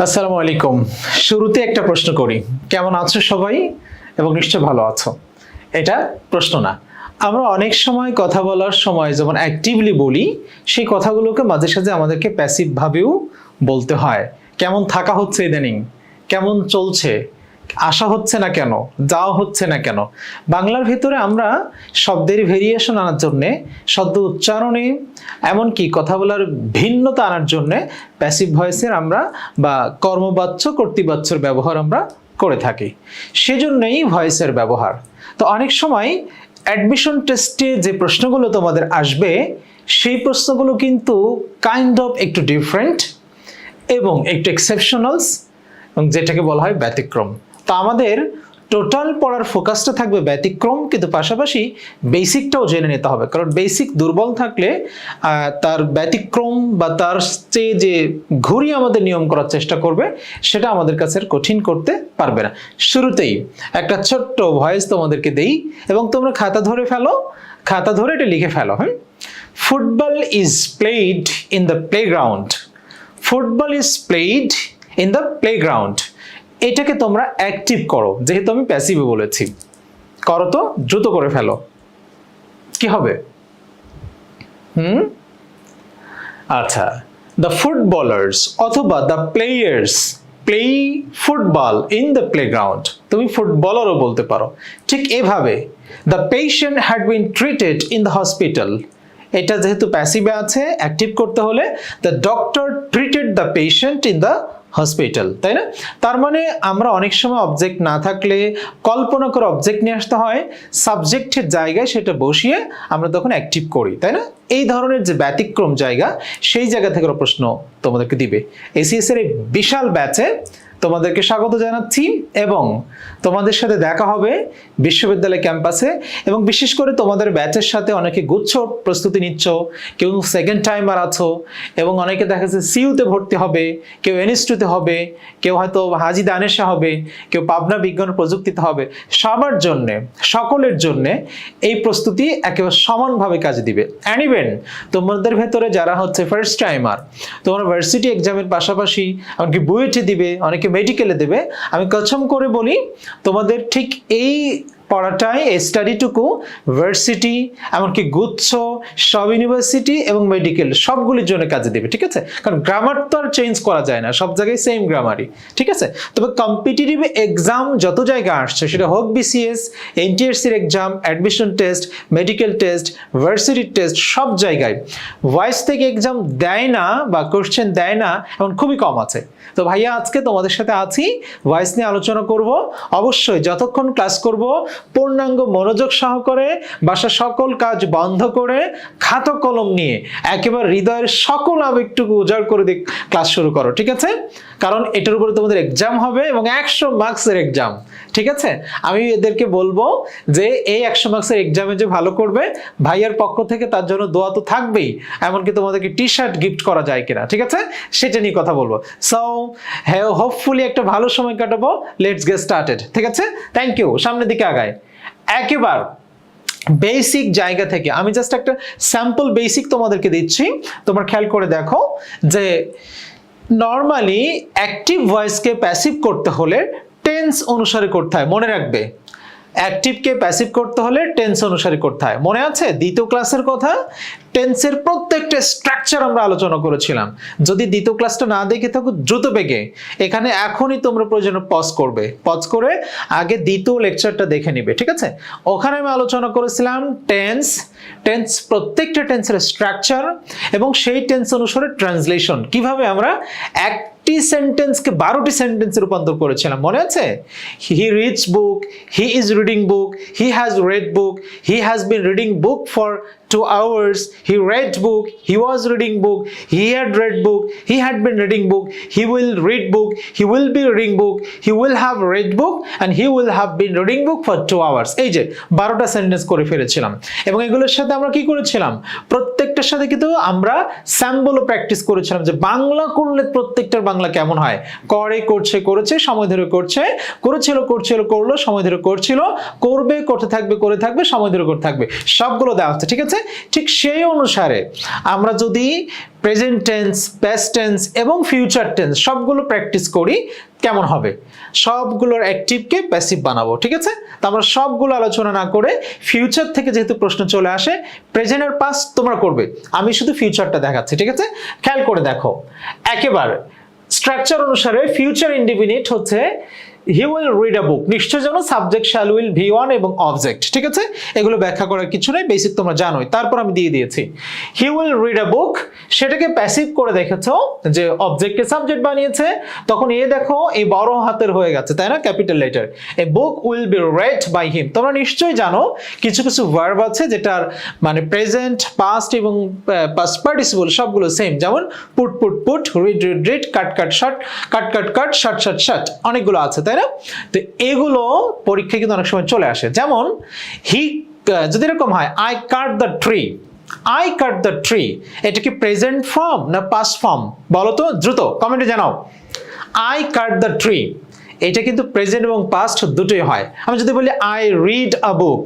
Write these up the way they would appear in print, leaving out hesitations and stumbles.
আসসালামু আলাইকুম। শুরুতে একটা প্রশ্ন করি, কেমন আছো সবাই? এবং নিশ্চয় ভালো আছো। এটা প্রশ্ন না, আমরা অনেক সময় কথা বলার সময় যেমন অ্যাক্টিভলি বলি, সেই কথাগুলোকে মাঝে সাঝে আমাদেরকে প্যাসিভ ভাবেও বলতে হয়। কেমন থাকা হচ্ছে ইদানিং, কেমন চলছে, আসা হচ্ছে না কেন, যাওয়া হচ্ছে না কেন। বাংলার ভেতরে আমরা শব্দের ভেরিয়েশন আনার জন্যে, শব্দ উচ্চারণে, এমনকি কথা বলার ভিন্নতা আনার জন্যে প্যাসিভ ভয়েসের আমরা বা কর্মবাচ্য কর্তৃবাচ্যর ব্যবহার আমরা করে থাকি। সেজন্যই ভয়েসের ব্যবহার। তো অনেক সময় অ্যাডমিশন টেস্টে যে প্রশ্নগুলো তোমাদের আসবে, সেই প্রশ্নগুলো কিন্তু কাইন্ড অফ একটু ডিফারেন্ট এবং একটু এক্সেপশনালস, এবং যেটাকে বলা হয় ব্যতিক্রম। তো আমাদের টোটাল পড়ার ফোকাসটা থাকবে ব্যতিক্রম, কিন্তু পাশাপাশি বেসিকটাও জেনে নিতে হবে, কারণ বেসিক দুর্বল থাকলে তার ব্যতিক্রম বা তার চেয়ে যে ঘুরিয়ে আমাদের নিয়ম করার চেষ্টা করবে, সেটা আমাদের কাছে কঠিন করতে পারবে না। শুরুতেই একটা ছোট্ট ভয়েস তোমাদেরকে দেই এবং তোমরা খাতা ধরে ফেলো, খাতা ধরে এটা লিখে ফেলো। Football is played in the playground. Football is played in the playground. এটাকে তোমরা অ্যাক্টিভ করো, যেহেতু আমি প্যাসিভে বলেছি। করো তো, দ্রুত করে ফেলো। কি হবে? আচ্ছা, দ্য ফুটবলার্স অথবা the players play football in the playground. তুমি ফুটবলারও বলতে পারো। ঠিক এভাবে, the patient had been treated in the hospital. এটা যেহেতু প্যাসিভে আছে, অ্যাক্টিভ করতে হলে the doctor treated the patient in the hospital, তাই না? তার মানে আমরা অনেক সময় অবজেক্ট না থাকলে কল্পনা করে অবজেক্ট নিয়ে আসতে হয়, সাবজেক্টের জায়গায় সেটা বসিয়ে আমরা তখন অ্যাক্টিভ করি, তাই না? এই ধরনের যে ব্যতিক্রম জায়গা, সেই জায়গা থেকে প্রশ্ন তোমাদেরকে দিবে। এসিএস এর এই বিশাল ব্যাচে তোমাদেরকে স্বাগত জানাচ্ছি এবং তোমাদের সাথে দেখা হবে বিশ্ববিদ্যালয় ক্যাম্পাসে। এবং বিশেষ করে তোমাদের ব্যাচের সাথে অনেকে গুচ্ছ প্রস্তুতি নিচ্ছ, কেউ সেকেন্ড টাইমার আছো এবং অনেকে দেখা যাচ্ছে সিইউতে ভর্তি হবে, কেউ এনএস2তে হবে, কেউ হয়তো হাজী দানেশে হবে, কেউ পাবনা বিজ্ঞান ও প্রযুক্তিতে হবে। সবার জন্যে, সকলের জন্যে এই প্রস্তুতি একেবারে সমানভাবে কাজে দিবে। অ্যান্ড ইভেন তোমাদের ভেতরে যারা হচ্ছে ফার্স্ট টাইমার, তোমরা ভার্সিটি এক্সামের পাশাপাশি এমনকি বুয়েটে দিবে, অনেকে মেডিকেলে দেবে, আমি কসম করে বলি তোমাদের ঠিক এই পড়াটাই, এই স্টাডিটুকু ভার্সিটি, এমনকি গুচ্ছ, সব ইউনিভার্সিটি এবং মেডিকেল সবগুলির জন্য কাজে দেবে। ঠিক আছে? কারণ গ্রামার তো আর চেঞ্জ করা যায় না, সব জায়গায় সেম গ্রামারই। ঠিক আছে? তবে কম্পিটিটিভ এক্সাম যত জায়গায় আসছে, সেটা হোক বিসিএস, এনটিএসসির exam, admission test, medical test, ভার্সিটির টেস্ট, সব জায়গায় ভয়েস থেকে এক্সাম দেয় না বা কোশ্চেন দেয় না এমন খুবই কম আছে। তো ভাইয়া আজকে তোমাদের সাথে আছি, ভয়েস নিয়ে আলোচনা করব। অবশ্যই যতক্ষণ ক্লাস করব পূর্ণাঙ্গ মনোযোগ সহকারে, বাসার সকল কাজ বন্ধ করে, খাতা কলম নিয়ে একেবারে হৃদয়ের সকল আবেগটুকু উজাড় করে দিয়ে ক্লাস শুরু করো। ঠিক আছে? কারণ এটার উপরে তোমাদের এক্সাম হবে এবং 100 মার্কসের এক্সাম। ঠিক আছে? আমি এদেরকে বলবো যে এই 100 মার্কসের এক্সামে যে ভালো করবে, ভাইয়ার পক্ষ থেকে তার জন্য দোয়া তো থাকবেই, এমনকি তোমাদেরকে টি শার্ট গিফট করা যায় কিনা, ঠিক আছে, সেটা নিয়ে কথা বলবো। সো হোপফুলি একটা ভালো সময় কাটাবো। Let's get started. ঠিক আছে? Thank you. সামনের দিকে আগায়। একেবারে বেসিক জায়গা থেকে আমি জাস্ট একটা স্যাম্পল বেসিক তোমাদেরকে দিচ্ছি, তোমরা খেয়াল করে দেখো যে নর্মালি অ্যাক্টিভ ভয়েসকে প্যাসিভ করতে হলে টেন্স অনুসারে করতে হয়। মনে রাখবে, অ্যাক্টিভকে প্যাসিভ করতে হলে টেন্স অনুসারে করতে হয়। মনে আছে দ্বিতীয় ক্লাসের কথা? টেন্সের প্রত্যেকটা স্ট্রাকচার আমরা আলোচনা করেছিলাম। যদি দ্বিতীয় ক্লাসটা না দেখে থাকো, দ্রুত বেগে এখানে এখনই তোমরা প্রয়োজনে পজ করবে, পজ করে আগে দ্বিতীয় লেকচারটা দেখে নিবে। ঠিক আছে? ওখানে আমি আলোচনা করেছিলাম টেন্স, টেন্স প্রত্যেকটা টেন্সের স্ট্রাকচার এবং সেই টেন্স অনুসারে ট্রান্সলেশন, কিভাবে আমরা একটি সেন্টেন্সকে 12টি সেন্টেন্সে রূপান্তর করেছিলাম। মনে আছে? হি reads book, he is reading book, he has read book, he has been reading book for 2 hours, he read book, he was reading book, he had read book, he had been reading book, he will read book, he will be reading book, he will have read book and he will have been reading book for 2 hours. এই যে 12টা sentence করে ফেলেছিলাম এবং এগুলোর সাথে আমরা কি করেছিলাম? প্রত্যেকটার সাথে কিন্তু আমরা স্যাম্পলও প্র্যাকটিস করেছিলাম যে বাংলা করলে প্রত্যেকটার বাংলা কেমন হয়। করে, করছে, করেছে, সময় ধরে করছে, করেছিল, করছিল, করলো, সময় ধরে করছিল, করবে, করতে থাকবে, করে থাকবে, সময় ধরে করতে থাকবে, সবগুলো দেওয়া হচ্ছে। ঠিক আছে? ঠিক সেই অনুসারে আমরা যদি প্রেজেন্ট টেন্স, পাস্ট টেন্স এবং ফিউচার টেন্স সবগুলো প্র্যাকটিস করি কেমন হবে? সবগুলোর অ্যাক্টিভকে প্যাসিভ বানাবো, ঠিক আছে? তো আমরা সবগুলো আলোচনা না করে ফিউচার থেকে যেহেতু প্রশ্ন চলে আসে, প্রেজেন্ট আর পাস্ট তোমরা করবে, আমি শুধু ফিউচারটা দেখাচ্ছি, ঠিক আছে? খেয়াল করে দেখো, একেবারে স্ট্রাকচার অনুসারে ফিউচার ইনডিফিনিট হচ্ছে হি উইল রিড আ বুক, নিশ্চয় জানো subject shall will V one এবং অবজেক্ট, ঠিক আছে? এগুলো ব্যাখ্যা করার কিছু নেই, বেসিক তোমরা জানোই, তারপর আমি দিয়ে দিয়েছি হি উইল রিড আ বুক, সেটাকে প্যাসিভ করে দেখেছো যে অবজেক্টকে সাবজেক্ট বানিয়েছে, তখন এ দেখো এই বড় হাতের হয়ে গেছে, তাই না? Capital letter, a book will be read by him. তোমরা নিশ্চয়ই জানো কিছু কিছু ভার্ব আছে যেটার মানে প্রেজেন্ট, পাস্ট এবং পাস্ট পার্টিসিপল সবগুলো সেম, যেমন put put put, read read read, cut cut shut, cut cut cut, shut shut shut, অনেকগুলো আছে, তাই না? তো এগুলো পরীক্ষায় কিন্তু অনেক সময় চলে আসে, যেমন হি যদি এরকম হয় I cut the tree, I cut the tree, এটা কি প্রেজেন্ট ফর্ম না পাস্ট ফর্ম বলো তো, দ্রুত কমেন্টে জানাও। আই কাট দ্য ট্রি, এটা কিন্তু প্রেজেন্ট এবং পাস্ট দুটোই হয়। আমি যদি বলি আই রিড আ বুক,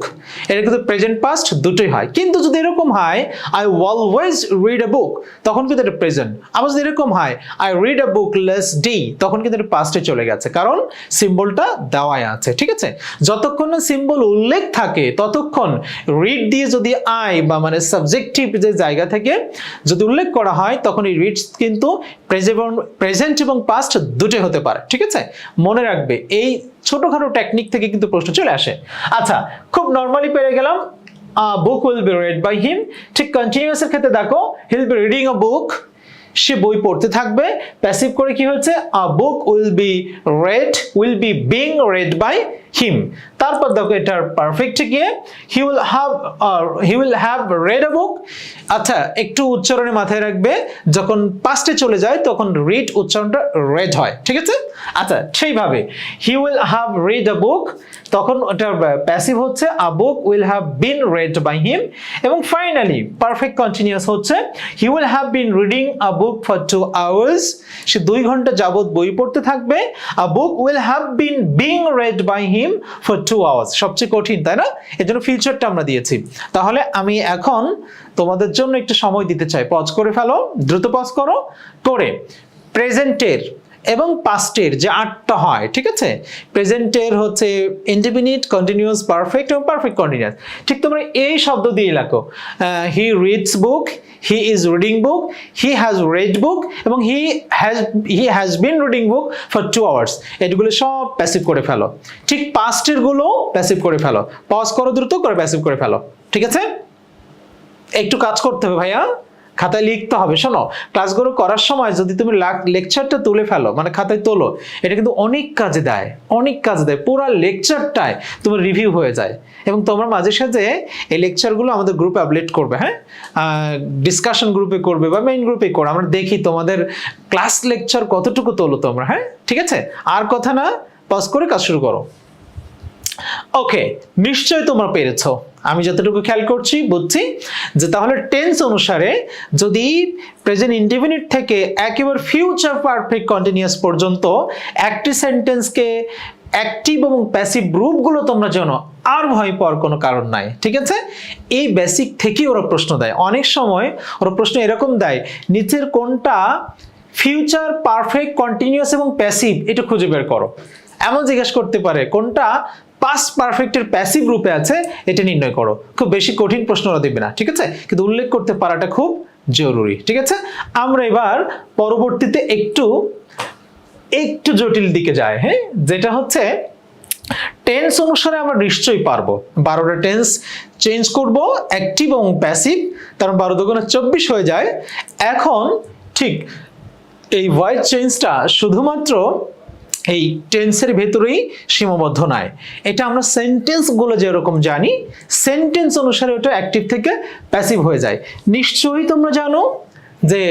এটা কিন্তু প্রেজেন্ট পাস্ট দুটোই হয়। কিন্তু যদি এরকম হয় I always read a book, তখন কিন্তু এটা প্রেজেন্ট। আবার যদি এরকম হয় I read a book less day, তখন কিন্তু এটা পাস্টে চলে গেছে, কারণ সিম্বলটা দেওয়াই আছে, ঠিক আছে? যতক্ষণ না সিম্বল উল্লেখ থাকে ততক্ষণ রিড দিয়ে যদি আই বা মানে সাবজেক্টিভ যে জায়গা থেকে যদি উল্লেখ করা হয়, তখন এই রিডস কিন্তু প্রেজেন্ট এবং পাস্ট দুটোই হতে পারে, ঠিক আছে? মনে রাখবে এই ছোটখাটো টেকনিক থেকে কিন্তু প্রশ্ন চলে আসে। আচ্ছা, খুব নরমালি পেরে গেলাম book will be read by him. ঠিক কন্টিনিউয়াস এর ক্ষেত্রে দেখো he will be reading a book, সে বই পড়তে থাকবে, প্যাসিভ করে কি হচ্ছে a book will be being read by him. তারপর দেখো এটার পারফেক্টে গিয়ে he will have read a book. আচ্ছা, একটু উচ্চারণে মাথায় রাখবে, যখন পাস্টে চলে যায় তখন রিড উচ্চারণটা রেড হয়, ঠিক আছে? আচ্ছা, সেইভাবে he will have read a book, তখন ওটার প্যাসিভ হচ্ছে a book will have been read by him. এবং ফাইনালি পারফেক্ট কন্টিনিউয়াস হচ্ছে he will have been reading a book for 2 hours, সে 2 ঘন্টা যাবত বই পড়তে থাকবে। A book will have been being read by him for 2 hours, সবচেয়ে কঠিন, তাই না? এজন্য ফিউচারটা আমরা দিয়েছি। তাহলে আমি এখন তোমাদের জন্য একটু সময় দিতে চাই, পজ করে ফেলো, দ্রুত পজ করো, করে প্রেজেন্টের এবং পাস্টের যে 8টা হয়, ঠিক আছে? প্রেজেন্টের হচ্ছে ইনডিফিনিট, কন্টিনিউয়াস, পারফেক্ট এবং পারফেক্ট কন্টিনিউয়াস। ঠিক তোমরা এই শব্দ দিয়ে লেখো, he reads book, he is reading book, he has read book এবং he has been reading book for 2 hours. এগুলো সব প্যাসিভ করে ফেলো। ঠিক পাস্টের গুলো প্যাসিভ করে ফেলো, পজ করো, দ্রুত করে প্যাসিভ করে ফেলো, ঠিক আছে? একটু কাজ করতে হবে ভাইয়া, খাতায় লিখতে হবে। শোনো, ক্লাসগুলো করার সময় যদি তুমি লেকচারটা তুলে ফেলো, মানে খাতায় তোলো, এটা কিন্তু অনেক কাজে দেয়, অনেক কাজে দেয়। পুরো লেকচারটায় তোমার রিভিউ হয়ে যায় এবং তোমরা মাঝে সাঝে এই লেকচারগুলো আমাদের গ্রুপে আপলোড করবে, হ্যাঁ? ডিসকাশন গ্রুপে করবে বা মেইন গ্রুপে করবে, আমরা দেখি তোমাদের ক্লাস লেকচার কতটুকু তোলো তোমরা, হ্যাঁ? ঠিক আছে, আর কথা না, পজ করে কাজ শুরু করো। ওকে, নিশ্চয়ই তোমরা পেরেছো, আমি যতটুকু খেয়াল করছি, বুঝছি যে তাহলে টেন্স অনুসারে যদি প্রেজেন্ট ইনডিফিনিট থেকে একেবারে ফিউচার পারফেক্ট কন্টিনিউয়াস পর্যন্ত একটি সেন্টেন্সকে অ্যাক্টিভ এবং প্যাসিভ গ্রুপগুলো তোমরা জানো, আর ভয় পাওয়ার কোনো কারণ নাই, ঠিক আছে? এই বেসিক থেকেই ওরা প্রশ্ন দেয়। অনেক সময় ওরা প্রশ্ন এরকম দেয়, নিচের কোনটা ফিউচার পারফেক্ট কন্টিনিউয়াস এবং প্যাসিভ, এটা খুঁজে বের করো, এমন জিজ্ঞেস করতে পারে। কোনটা পাস্ট পারফেক্টের প্যাসিভ রূপে আছে, এটা নির্ণয় করো। খুব বেশি কঠিন প্রশ্ন ওরা দেবে না, ঠিক আছে? কিন্তু উল্লেখ করতে পারাটা খুব জরুরি, ঠিক আছে? আমরা এবার পরবর্তীতে একটু জটিল দিকে যাই, হ্যাঁ? যেটা হচ্ছে টেন্স অনুসারে আমরা নিশ্চয়ই পারবো। 12টা টেন্স চেঞ্জ করব, অ্যাক্টিভ এবং প্যাসিভ, কারণ 12 দুগুণে 24 হয়ে যায়। এখন ঠিক এই ভয়েস চেঞ্জটা শুধুমাত্র এই টেন্সের ভেতরেই সীমাবদ্ধ নয়, এটা আমরা সেন্টেন্সগুলো যেরকম জানি, সেন্টেন্স অনুসারে ওটা অ্যাক্টিভ থেকে প্যাসিভ হয়ে যায়। নিশ্চয়ই তোমরা জানো যে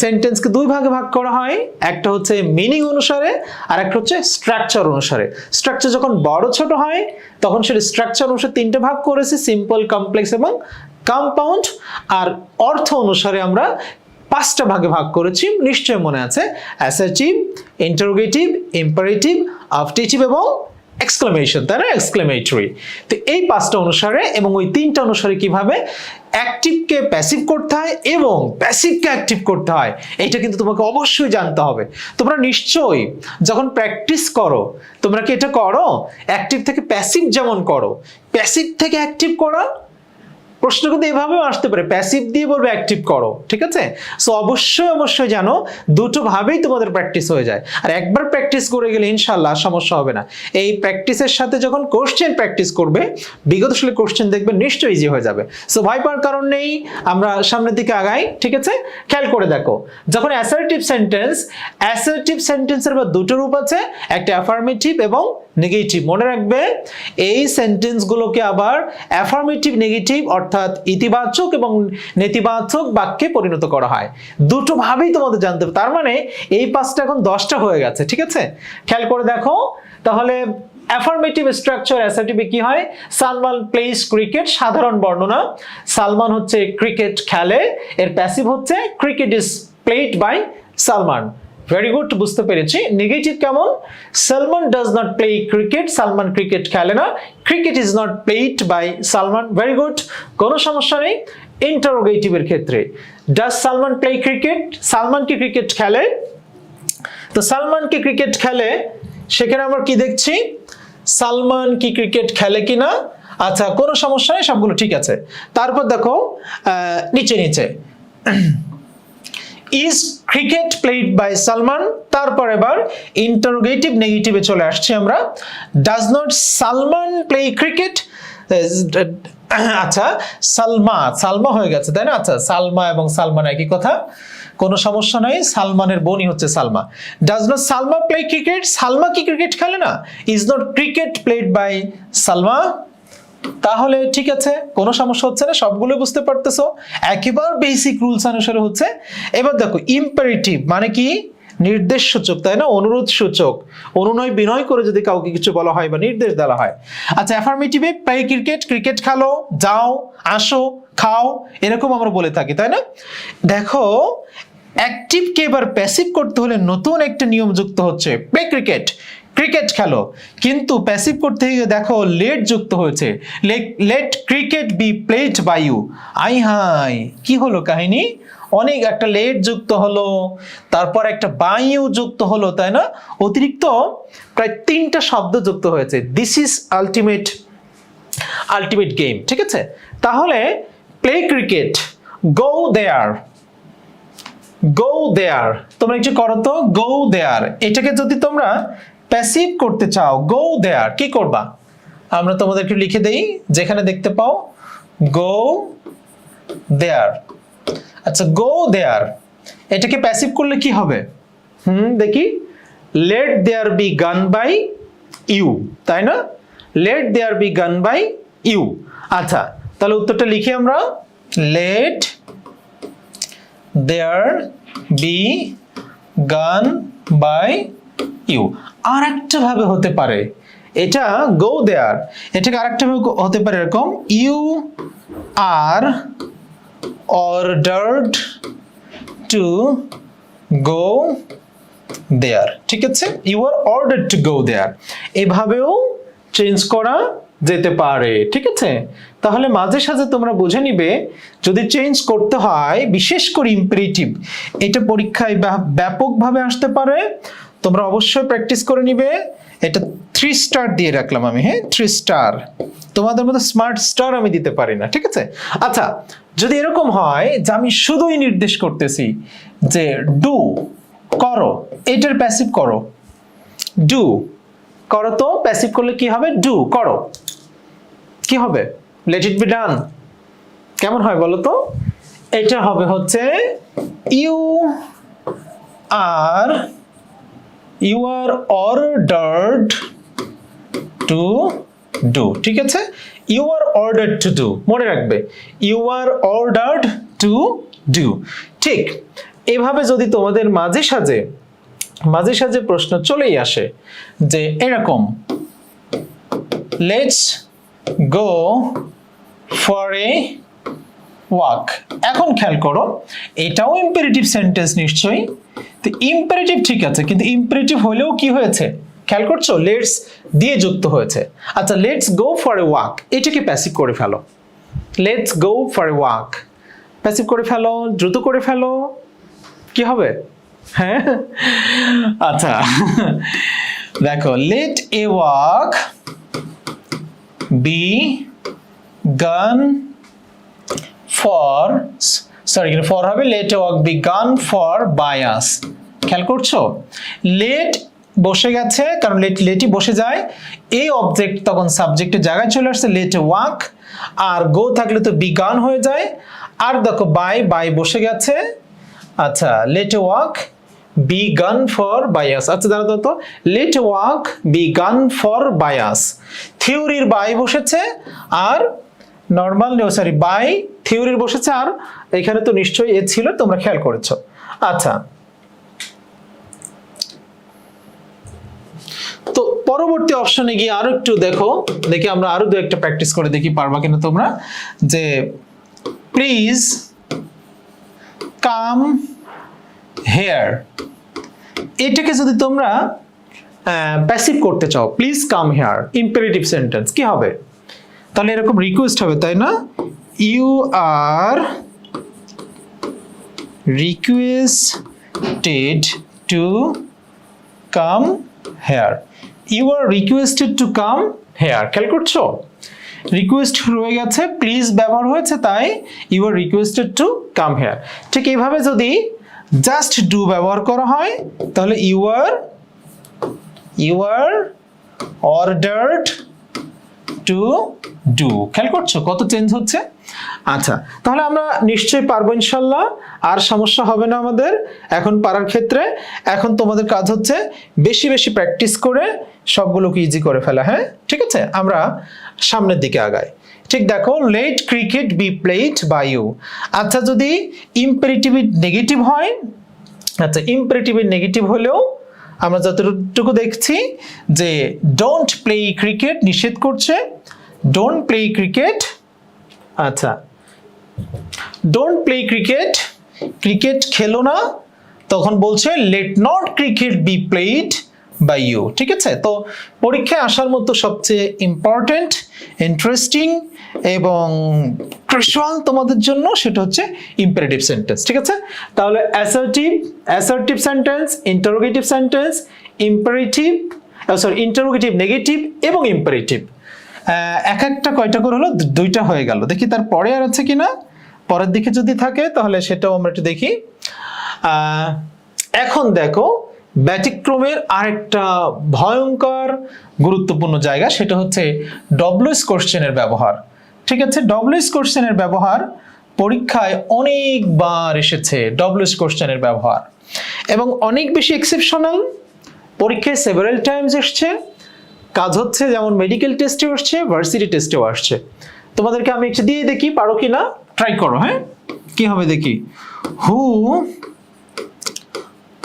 সেন্টেন্সকে 2 ভাগে ভাগ করা হয়, একটা হচ্ছে মিনিং অনুসারে আর একটা হচ্ছে স্ট্রাকচার অনুসারে। স্ট্রাকচার যখন বড় ছোট হয় তখন সেটা স্ট্রাকচার অনুসারে 3টে ভাগ করেছি, সিম্পল, কমপ্লেক্স এবং কম্পাউন্ড। আর অর্থ অনুসারে আমরা 5টা ভাগে ভাগ করেছি, নিশ্চয় মনে আছে, অ্যাসার্টিভ, ইন্টারোগেটিভ, ইম্পারেটিভ, অবজেক্টিভ এবং এক্সক্লেমেশন, তাই না, এক্সক্লেমেটরি। তো এই 5টা অনুসারে এবং ওই 3টা অনুসারে কিভাবে অ্যাক্টিভকে প্যাসিভ করতে হয় এবং প্যাসিভকে অ্যাক্টিভ করতে হয়, এটা কিন্তু তোমাকে অবশ্যই জানতে হবে। তোমরা নিশ্চয়ই যখন প্র্যাকটিস করো, তোমরা কি এটা করো? অ্যাক্টিভ থেকে প্যাসিভ যেমন করো, প্যাসিভ থেকে অ্যাক্টিভ করা, প্রশ্ন কিন্তু এভাবেও আসতে পারে, প্যাসিভ দিয়ে বলবে অ্যাক্টিভ করো, ঠিক আছে? সো অবশ্যই জানো দুটো ভাবেই তোমাদের প্র্যাকটিস হয়ে যায়। আর একবার প্র্যাকটিস করে গেলে ইনশাআল্লাহ সমস্যা হবে না। এই প্র্যাকটিসের সাথে যখন কোশ্চেন প্র্যাকটিস করবে, বিগত সালের কোশ্চেন দেখবে নিশ্চয়ই ইজি হয়ে যাবে। সো ভয় পাওয়ার কারণ নেই, আমরা সামনের দিকে আগাই, ঠিক আছে? খেয়াল করে দেখো, যখন অ্যাসার্টিভ সেন্টেন্সের দুটো রূপ আছে, একটা অ্যাফার্মেটিভ এবং নেগেটিভ। মনে রাখবে এই সেন্টেন্সগুলোকে আবার অ্যাফার্মেটিভ, নেগেটিভ অর্থাৎ ইতিবাচক এবং নেতিবাচক বাক্যে পরিণত করা হয়। দুটো ভাবেই তোমাদের জানতে হবে। তার মানে এই 5টা এখন 10টা হয়ে গেছে, ঠিক আছে? খেয়াল করে দেখো তাহলে অ্যাফার্মেটিভ স্ট্রাকচার অ্যাসার্টিভে কি হয়? সালমান প্লেস ক্রিকেট, সাধারণ বর্ণনা, সালমান হচ্ছে ক্রিকেট খেলে। এর প্যাসিভ হচ্ছে cricket is played by Salman. Very good, বুঝতে পেরেছি। নেগেটিভ কেমন? Salman does not play cricket, Salman cricket খেলে না। Cricket is not played by Salman. Very good, কোনো সমস্যা নেই। ইন্টারোগেটিভের ক্ষেত্রে does Salman play cricket, Salman কি ক্রিকেট খেলে? তো সালমান কি ক্রিকেট খেলে, সেখানে আমরা কি দেখছি? সালমান কি ক্রিকেট খেলে কিনা, আচ্ছা কোনো সমস্যা নেই, সবগুলো ঠিক আছে। তারপর দেখো নিচে is cricket played by Salman. তারপর এবার ইন্টারোগেটিভ নেগেটিভে চলে আসছি আমরা। Does not Salman play cricket, আচ্ছা সালমা হয়ে গেছে, তাই না? আচ্ছা সালমা এবং সালমান একই কথা, কোনো সমস্যা নাই, সালমানের বোনই হচ্ছে Salma. Does not Salma play cricket, Salma কি ক্রিকেট খেলে না? Is not cricket played by Salma. তাহলে ঠিক আছে, কোনো সমস্যা হচ্ছে না, সবগুলো বুঝতে পারতেছো, একেবারে বেসিক রুলস অনুসারে হচ্ছে। এবার দেখো ইম্পারেটিভ মানে কি? নির্দেশ সূচক, তাই না? অনুরোধ সূচক, অনুনয় বিনয় করে যদি কাউকে কিছু বলা হয় বা নির্দেশ দেওয়া হয়। আচ্ছা অ্যাফার্মেটিভে প্লে ক্রিকেট, ক্রিকেট খেলো, যাও, আসো, খাও, এরকম আমরা বলে থাকি, তাই না? দেখো অ্যাক্টিভকে এবার প্যাসিভ করতে হলে নতুন একটা নিয়ম যুক্ত হচ্ছে, প্লে ক্রিকেট, ক্রিকেট খেলো। কিন্তু প্যাসিভ করতে গিয়ে দেখো লেট যুক্ত হয়েছে, let cricket be played by you. আই হাই, কি হলো কাহিনী? অনেক একটা লেট যুক্ত হলো, তারপর একটা বাই ইউ যুক্ত হলো, তাই না? অতিরিক্ত প্রায় 3টা শব্দ যুক্ত হয়েছে। দিস ইজ আলটিমেট গেম, ঠিক আছে? তাহলে প্লে ক্রিকেট, গো দেয়ার, গো দেয়ার, তোমরা একটু করো তো, গো দেয়ার। এটাকে যদি তোমরা প্যাসিভ করতে চাও, গো দেয়ার, কি করবা? আমরা তোমাদেরকে লিখে দেই, যেখানে দেখতে পাও গো দেয়ার। আচ্ছা গো দেয়ার, এটাকে প্যাসিভ করলে কি হবে? দেখি, লেট দেয়ার বি গান বাই ইউ, তাই না? লেট দেয়ার বি গান বাই ইউ। আচ্ছা তাহলে উত্তরটা লিখি আমরা, লেট দেয়ার বি গান বাই ইউ। আর একটা ভাবে হতে পারে এটা, গো দেয়ার, এটাকে আরেকটা ভাবে হতে পারে এরকম, you are ordered to go there, ঠিক আছে? You are ordered to go there, এভাবেও চেঞ্জ করা যেতে পারে, ঠিক আছে? তাহলে মাঝে সাঝে তোমরা বুঝে নিবে, যদি চেঞ্জ করতে হয়, বিশেষ করে ইম্পারেটিভ, এটা পরীক্ষায় ব্যাপকভাবে আসতে পারে। তোমরা অবশ্যই প্র্যাকটিস করে নিবে। এটা 3 স্টার দিয়ে রাখলাম আমি, হ্যাঁ 3 স্টার। তোমাদের মতো স্মার্ট স্টার আমি দিতে পারি না, ঠিক আছে? আচ্ছা যদি এরকম হয় যে আমি শুধুই নির্দেশ করতেছি যে ডু করো, এটার প্যাসিভ করো, ডু করো, তো প্যাসিভ করলে কি হবে? ডু করো, কি হবে? Let it be done. কেমন হয় বলো তো? এটা হবে হচ্ছে you are ordered to do, ঠিক আছে? You are ordered to do, মনে রাখবে, you are ordered to do. ঠিক এভাবে যদি তোমাদের মাঝে সাঝে প্রশ্ন চলেই আসে যে এরকম, let's go for a walk. এখন খেয়াল করো, এটাও ইম্পারেটিভ সেন্টেন্স নিশ্চয়ই। তো ইম্পারেটিভ ঠিক আছে, কিন্তু ইম্পারেটিভ হলেও কি হয়েছে? খেয়াল করছো, লেটস দিয়ে যুক্ত হয়েছে। আচ্ছা, let's go for a walk, এটাকে প্যাসিভ করে ফেলো। Let's go for a walk, passive করে ফেলো, দ্রুত করে ফেলো, কি হবে? হ্যাঁ, আচ্ছা দেখো, লেট এ ওয়াক বি গান ফর, সরি ফর হবে, লেট এ ওয়াক বি গান ফর বাই আস। খেয়াল করছো, লেট বসে গেছে, কারণ লেটই বসে যায়, এই অবজেক্ট তখন সাবজেক্টের জায়গায় চলে আসছে, লেট এ ওয়াক, আর গো থাকলে তো বি গান হয়ে যায়, আর দেখো বাই বসে গেছে। আচ্ছা, লেট এ ওয়াক বি গান ফর বাই আস। আচ্ছা দাঁড়া তো, লেট এ ওয়াক বি গান ফর বাই আস, থিওরির বাই বসেছে, আর নর্মাল সরি বাই থিওরির বসেছে, আর এখানে তো নিশ্চয়ই এ ছিল, তোমরা খেয়াল করেছো। আচ্ছা, তো পরবর্তী অপশনে গিয়ে আরো একটু দেখি আমরা আরো দু একটা প্র্যাকটিস করে দেখি পারবা কিনা তোমরা, যে প্লিজ কাম হেয়ার, এটাকে যদি তোমরা প্যাসিভ করতে চাও, please come here, imperative sentence কি হবে? তাহলে এরকম রিকোয়েস্ট হবে, তাই না? You are requested to come here, you are requested to come here. খেয়াল করছো, রিকোয়েস্ট রয়ে গেছে, প্লিজ ব্যবহার হয়েছে, তাই you are requested to come here. ঠিক এইভাবে যদি জাস্ট ডু ব্যবহার করা হয়, তাহলে you are ordered to do. খেয়াল করছো কত চেঞ্জ হচ্ছে? আচ্ছা, তাহলে আমরা নিশ্চয়ই পারবো ইনশাল্লাহ, আর সমস্যা হবে না আমাদের এখন পারার ক্ষেত্রে। এখন তোমাদের কাজ হচ্ছে বেশি বেশি প্র্যাকটিস করে সবগুলোকে ইজি করে ফেলা। হ্যাঁ, ঠিক আছে, আমরা সামনের দিকে আগাই। ঠিক দেখো, let cricket be played by you. আচ্ছা, যদি ইম্পারেটিভ নেগেটিভ হয়, আচ্ছা ইম্পারেটিভ নেগেটিভ হলেও আমরা যতটুকু দেখছি যে ডোন্ট প্লে ক্রিকেট নিষেধ করছে, ডোন্ট প্লে ক্রিকেট। আচ্ছা, ডোন্ট প্লে ক্রিকেট, ক্রিকেট খেলো না, তখন বলছে let not cricket be played by you. ঠিক আছে, তো পরীক্ষায় আসার মতো সবচেয়ে ইম্পর্টেন্ট, ইন্টারেস্টিং এবং ক্রুশিয়াল তোমাদের জন্য সেটা হচ্ছে ইম্পারেটিভ সেন্টেন্স। ঠিক আছে, তাহলে assertive sentence, interrogative sentence, interrogative negative এবং ইম্পারেটিভ, এক একটা কয়টা করে হলো? দুইটা হয়ে গেল। দেখি তারপরে আর আছে কিনা, পরের দিকে যদি থাকে তাহলে সেটাও আমরা একটু দেখি। এখন দেখো, ব্যতিক্রমের আরেকটা ভয়ঙ্কর গুরুত্বপূর্ণ জায়গা, সেটা হচ্ছে ডব্লিউএস কোশ্চেনের ব্যবহার। ঠিক আছে, ডব্লিউএস কোশ্চেনের ব্যবহার পরীক্ষায় অনেকবার এসেছে, ডব্লিউএস কোশ্চেনের ব্যবহার, এবং অনেক বেশি এক্সেপশনাল, পরীক্ষায় সেভারাল টাইমস এসছে। কাজ হচ্ছে যেমন মেডিকেল টেস্টেও আসছে, ভার্সিটি টেস্টেও আসছে। তোমাদেরকে আমি একটা দিয়ে দেখি, পারো কিনা, ট্রাই করো। হ্যাঁ, কি হবে দেখি। হু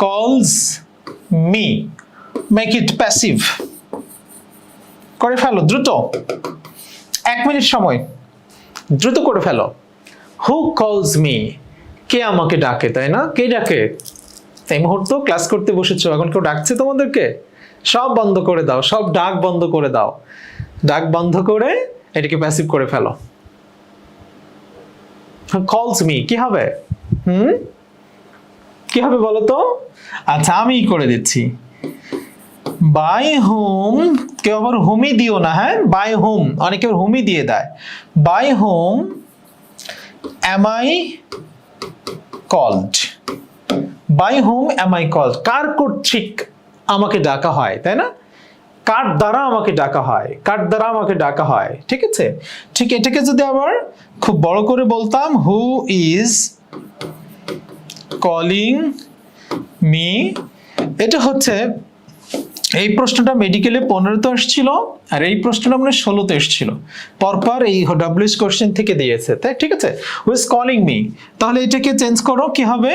কলস মি, মেক ইট প্যাসিভ করে ফেলো, দ্রুত, 1 মিনিট সময়, দ্রুত করে ফেলো। হু কলস মি, কে আমাকে ডাকে, তাই না? কে ডাকে? এই মুহূর্তে ক্লাস করতে বসেছো, এখন কেউ ডাকছে তোমাদেরকে? সব বন্ধ করে দাও, সব ডাক বন্ধ করে দাও, ডাক বন্ধ করে এটাকে প্যাসিভ করে ফেলো। কলস মি কি হবে? কি হবে বলো তো? আচ্ছা, আমি করে দিচ্ছি। বাই হোম, কেউ আবার হোমই দিও না। হ্যাঁ, বাই হোম, অনেকে হোমই দিয়ে দেয়। By whom am I called? By whom am I called? কার কর্তৃক আমাকে ডাকা হয়, তাই না? কার দ্বারা আমাকে ডাকা হয়, কার দ্বারা আমাকে ডাকা হয়। ঠিক আছে, ঠিক এটাকে যদি আবার খুব বড় করে বলতাম, হু ইজ কলিং মি, এটা হচ্ছে, এই প্রশ্নটা মেডিকেলে 15তে আসছিল, আর এই প্রশ্নটা মানে 16তে এসেছিল, পরপর এই ডব্লিউএস কোশ্চেন থেকে দিয়েছে, তাই? ঠিক আছে, হু ইজ কলিং মি, তাহলে এটাকে চেঞ্জ করো, কি হবে?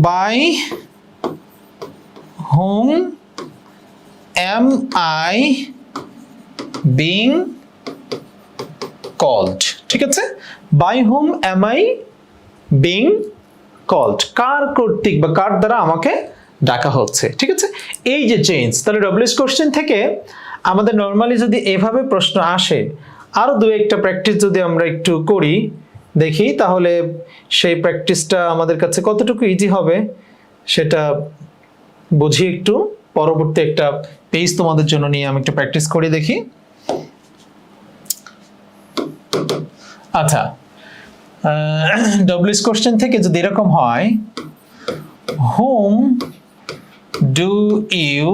By whom am I being called? ঠিক আছে, by whom am I being called? কার কর্তৃক বা কার দ্বারা আমাকে ডাকা হচ্ছে, ঠিক আছে? এই যে চেঞ্জ, তাহলে ডব্লিউএইচ কোশ্চেন থেকে আমাদের নর্মালি যদি এভাবে প্রশ্ন আসে, আরো দু একটা প্র্যাকটিস যদি আমরা একটু করি দেখি, তাহলে সেই প্র্যাকটিসটা আমাদের কাছে কতটুকু ইজি হবে সেটা বুঝি একটু। পরবর্তী একটা পেজ তোমাদের জন্য নিয়ে আমি একটা প্র্যাকটিস করি দেখি। আচ্ছা, ডব্লিউএইচ কোশ্চেন থেকে যদি এরকম হয়, whom do you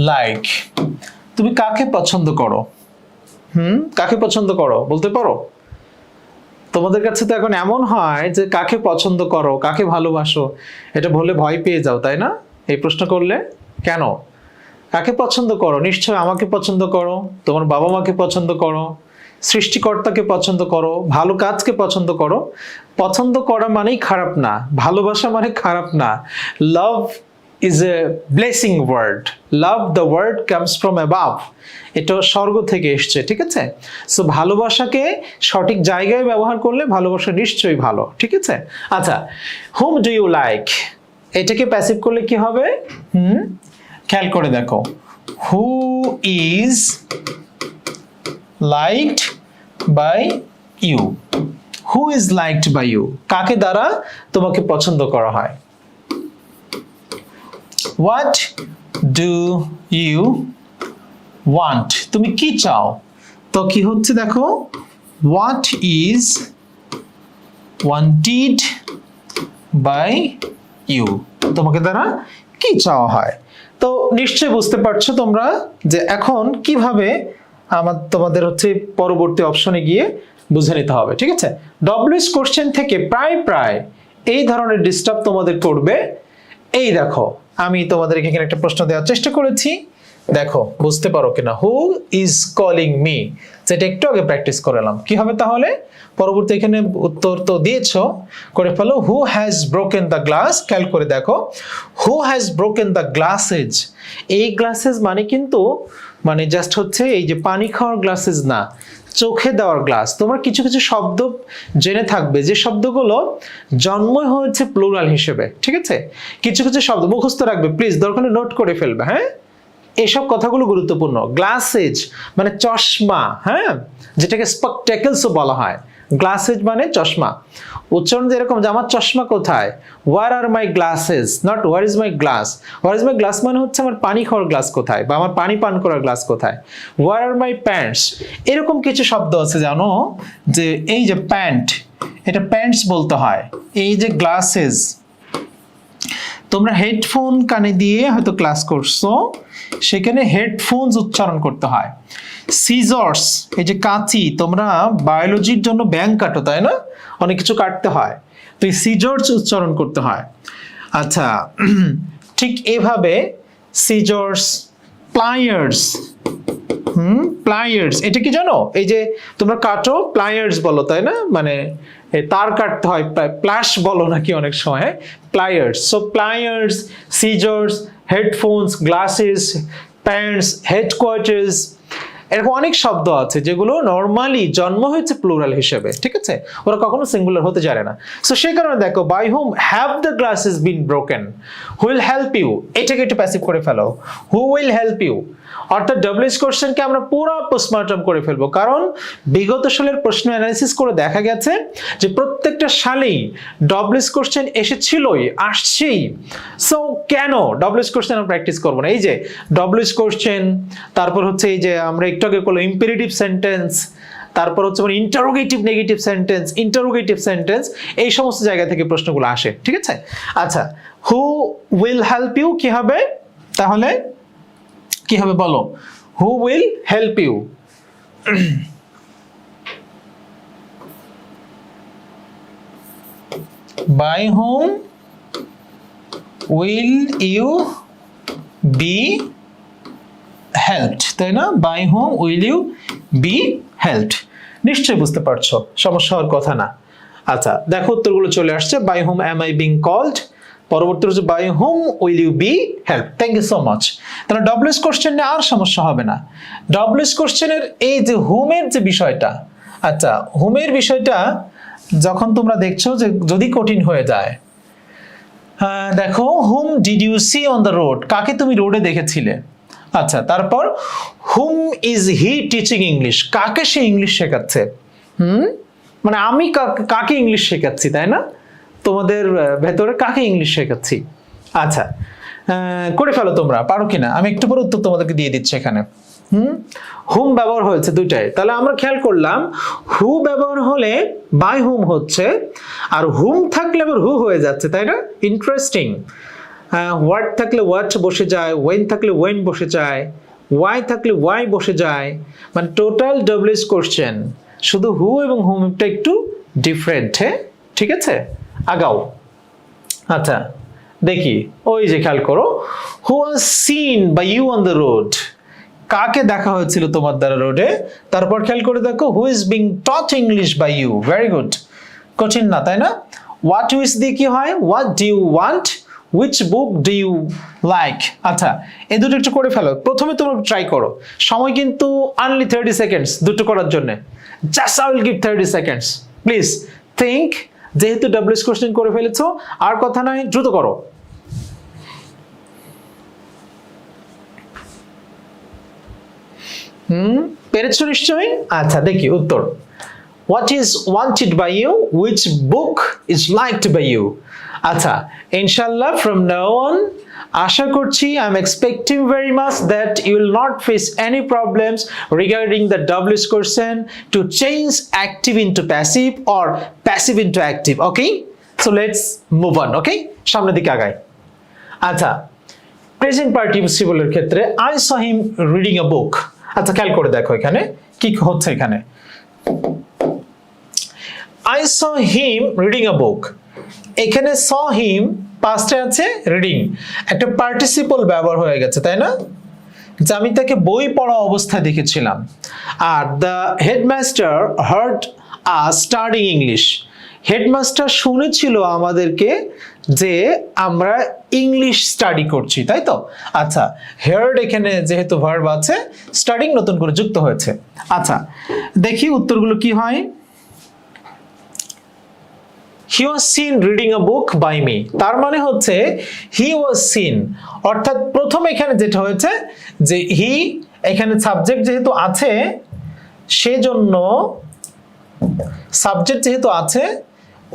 like, তুমি কাকে পছন্দ করো? কাকে পছন্দ করো বলতে পারো? তোমাদের কাছে তো এখন এমন হয় যে কাকে পছন্দ করো, কাকে ভালোবাসো, এটা বললে ভয় পেয়ে যাও, তাই না? এই প্রশ্ন করলে কেন? কাকে পছন্দ করো? নিশ্চয় আমাকে পছন্দ করো, তোমার বাবা মাকে পছন্দ করো, সৃষ্টিকর্তাকে পছন্দ করো, ভালো কাজকে পছন্দ করো। পছন্দ করা মানেই খারাপ না, ভালোবাসা মানে খারাপ না। লাভ is a blessing word. Love, the word comes from above. এটা স্বর্গ থেকে এসছে, ঠিক আছে? সো ভালোবাসাকে সঠিক জায়গায় ব্যবহার করলে ভালোবাসা নিশ্চয়ই ভালো, ঠিক আছে? আচ্ছা, whom do you like, এটাকে প্যাসিভ করলে কি হবে? খেয়াল করে দেখো, who is liked by you. Who is liked by you, কাকে দ্বারা তোমাকে পছন্দ করা হয়? What do you want, তুমি কি চাও? তো কি হচ্ছে দেখো, what is wanted by you, তোমাকে দ্বারা কি চাওয়া হয়। তো নিশ্চয়ই বুঝতে পারছো তোমরা যে এখন কিভাবে তোমাদের হচ্ছে পরবর্তী অপশনে গিয়ে বুঝে নিতে হবে, ঠিক আছে? ডব্লিউএইচ কোশ্চেন থেকে প্রায় এই ধরনের ডিস্টার্ব তোমাদের করবে। এই দেখো, আমি তোমাদের এখানে একটা প্রশ্ন দেওয়ার চেষ্টা করেছি, দেখো বুঝতে পারো কিনা। হু ইজ কলিং মি, যেটা একটু আগে প্র্যাকটিস করালাম, কি হবে তাহলে? পরবর্তী এখানে উত্তর তো দিয়েছো, করে ফেলো। Who has broken the glass, খেয়াল করে দেখো, who has broken the glasses. এই গ্লাসেজ মানে কিন্তু মানে জাস্ট হচ্ছে এই যে পানি খাওয়ার গ্লাসেজ না, চোখে দেওয়ার গ্লাস। তোমরা কিছু কিছু শব্দ জেনে থাকবে যে শব্দগুলো জন্মই হয়েছে প্লুরাল হিসেবে, ঠিক আছে? কিছু কিছু শব্দ মুখস্থ রাখবে প্লিজ, দরকার নোট করে ফেলবে, হ্যাঁ? এইসব কথাগুলো গুরুত্বপূর্ণ। গ্লাসেজ মানে চশমা, হ্যাঁ, যেটাকে স্পেকটেকলসও বলা হয়। গ্লাসেজ মানে চশমা। উচ্চারণ যেরকম যে আমার চশমা কোথায়, where are my glasses, not where is my glass. Where is my glass মানে হচ্ছে আমার পানি খাওয়ার গ্লাস কোথায়, বা আমার পানি পান করার গ্লাস কোথায়। ওয়ার আর মাই প্যান্টস, এরকম কিছু শব্দ আছে জানো, যে এই যে প্যান্ট, এটা প্যান্টস বলতে হয়। এই যে গ্লাসেস, তোমরা হেডফোন কানে দিয়ে হয়তো ক্লাস করছো, সেখানে হেডফোনস উচ্চারণ করতে হয়। সিজার্স, এই যে কাঁচি, তোমরা বায়োলজির জন্য ব্যাঙ কাটো, তাই না? অনেক কিছু কাটতে হয়, তো এই সিজার্স উচ্চারণ করতে হয়। আচ্ছা, ঠিক এভাবে সিজার্স, প্লায়ার্স, প্লায়ার্স, এটা কি জানো? এই যে তোমরা কাটো প্লায়ার্স বলো, তাই না? মানে তার কাটতে হয়, প্লাশ বলো নাকি অনেক সময়, pliers. So pliers, scissors, headphones, glasses, pants, headquarters, এরকম অনেক শব্দ আছে যেগুলো নর্মালি জন্ম হয়েছে প্লুরাল হিসেবে, ঠিক আছে? ওরা কখনো সিঙ্গুলার হতে জানে না। সো সেই কারণে দেখো, by whom have the glasses been broken, who will help you, এটাকে একটু প্যাসিভ করে ফেলো, হু উইল হেল্প ইউ। অর্থাৎ ডব্লিউএইচ কোশ্চেনকে আমরা পুরো পোস্টমর্টম করে ফেলবো, কারণ বিগত সালের প্রশ্ন অ্যানালিসিস করে দেখা গেছে যে প্রত্যেকটা সালেই ডব্লিউএইচ কোশ্চেন এসেছিলই, আসছেই। সো কেন ডব্লিউএইচ কোশ্চেন আমরা প্র্যাকটিস করবো না? এই যে ডব্লিউএইচ কোশ্চেন, তারপর হচ্ছে এই যে আমরা একটু আগে করলাম ইম্পেরেটিভ সেন্টেন্স, তারপর হচ্ছে মানে interrogative negative sentence, interrogative sentence, এই সমস্ত জায়গা থেকে প্রশ্নগুলো আসে, ঠিক আছে? আচ্ছা, হু উইল হেল্প ইউ কি হবে তাহলে? কি হবে বলো? Who will help you, by whom will you be helped, তাই না? By whom will you be helped, নিশ্চয়ই বুঝতে পারছো, সমস্যা হওয়ার কথা না। আচ্ছা দেখো, উত্তরগুলো চলে আসছে। By whom am I being called, পরবর্তী হচ্ছে by whom will you be helped। Thank you so much. তাহলে ডব্লিউএইচ কোশ্চেন আর সমস্যা হবে না। ডব্লিউএইচ কোশ্চেনের এই যে হুমের যে বিষয়টা, আচ্ছা হুমের বিষয়টা যখন তোমরা দেখছো যে যদি কঠিন হয়ে যায়, দেখো whom did you see on the road, কাকে তুমি রোডে দেখেছিলে। আচ্ছা, তারপর whom is he teaching English, কাকে সে ইংলিশ শেখাচ্ছে। মানে আমি কাকে ইংলিশ শেখাচ্ছি, তাই না? তোমাদের ভেতরে কাকে ইংলিশ শেখাচ্ছি। আচ্ছা, করে ফেলো তোমরা, পারো কিনা আমি একটু পরে উত্তর তোমাদেরকে দিয়ে দিচ্ছি এখানে। হুম ব্যবহার হয়েছে দুইটাই, তাহলে আমরা খেয়াল করলাম হু ব্যবহার হলে বাই হুম হচ্ছে, আর হুম থাকলে আবার হু হয়ে যাচ্ছে, তাই না? ইন্টারেস্টিং। হোয়াট থাকলে হোয়াট বসে যায়, ওয়েন থাকলে ওয়েন বসে যায়, ওয়াই থাকলে ওয়াই বসে যায়, মানে টোটাল ডব্লিউএস কোশ্চেন, শুধু হু এবং হুমটা একটু ডিফারেন্ট। হ্যাঁ, ঠিক আছে, আগাও। আচ্ছা দেখি, ওই যে খেয়াল করো, who was seen by you on the road, কাকে দেখা হয়েছিল তোমার দ্বারা রোডে। তারপর খেয়াল করে দেখো, who is being taught English by you, very good, কঠিন না তাই না? হোয়াট উইজ দিয়ে কি হয়, what do you want, which book do you like. আচ্ছা, এই দুটো একটু করে ফেলো, প্রথমে তোমরা ট্রাই করো, সময় কিন্তু অনলি 30 সেকেন্ডস দুটো করার জন্য, just I will give 30 seconds, please think. যেহেতু ডব্লিউএস কোশ্চেন করে ফেলেছো, আর কথা নাই, দ্রুত করো। পেরেছো নিশ্চয়ই। আচ্ছা দেখি উত্তর, what is wanted by you, which book is liked by you। আচ্ছা, ইনশাআল্লাহ from now on আশা করছি, I'm expecting very much that you will not face any problems regarding the WS question to change active into passive or passive into active, okay? So let's move on, okay? সামনের দিকে আগাই। আচ্ছা, present participle এর ক্ষেত্রে I saw him reading a book। আচ্ছা খেয়াল করে দেখো এখানে কি হচ্ছে, এখানে I saw him reading a book, এখানে saw him পাস্টে আছে, রিডিং একটা পার্টিসিপল ব্যবহার হয়ে গেছে, তাই না? যে আমি তাকে বই পড়া অবস্থায় দেখেছিলাম। আর the headmaster heard us studying English, headmaster শুনেছিল আমাদেরকে যে আমরা ইংলিশ স্টাডি করছি, তাই তো? আচ্ছা, হার্ড এখানে যেহেতু ভার্ব আছে, স্টাডিং নতুন করে যুক্ত হয়েছে। আচ্ছা দেখি উত্তরগুলো কি হয়। He was seen reading a book by me, তার মানে হচ্ছে he was seen, অর্থাৎ প্রথম এখানে যেটা হয়েছে যে he, এখানে সাবজেক্ট যেহেতু আছে, সেজন্য সাবজেক্ট যেহেতু আছে,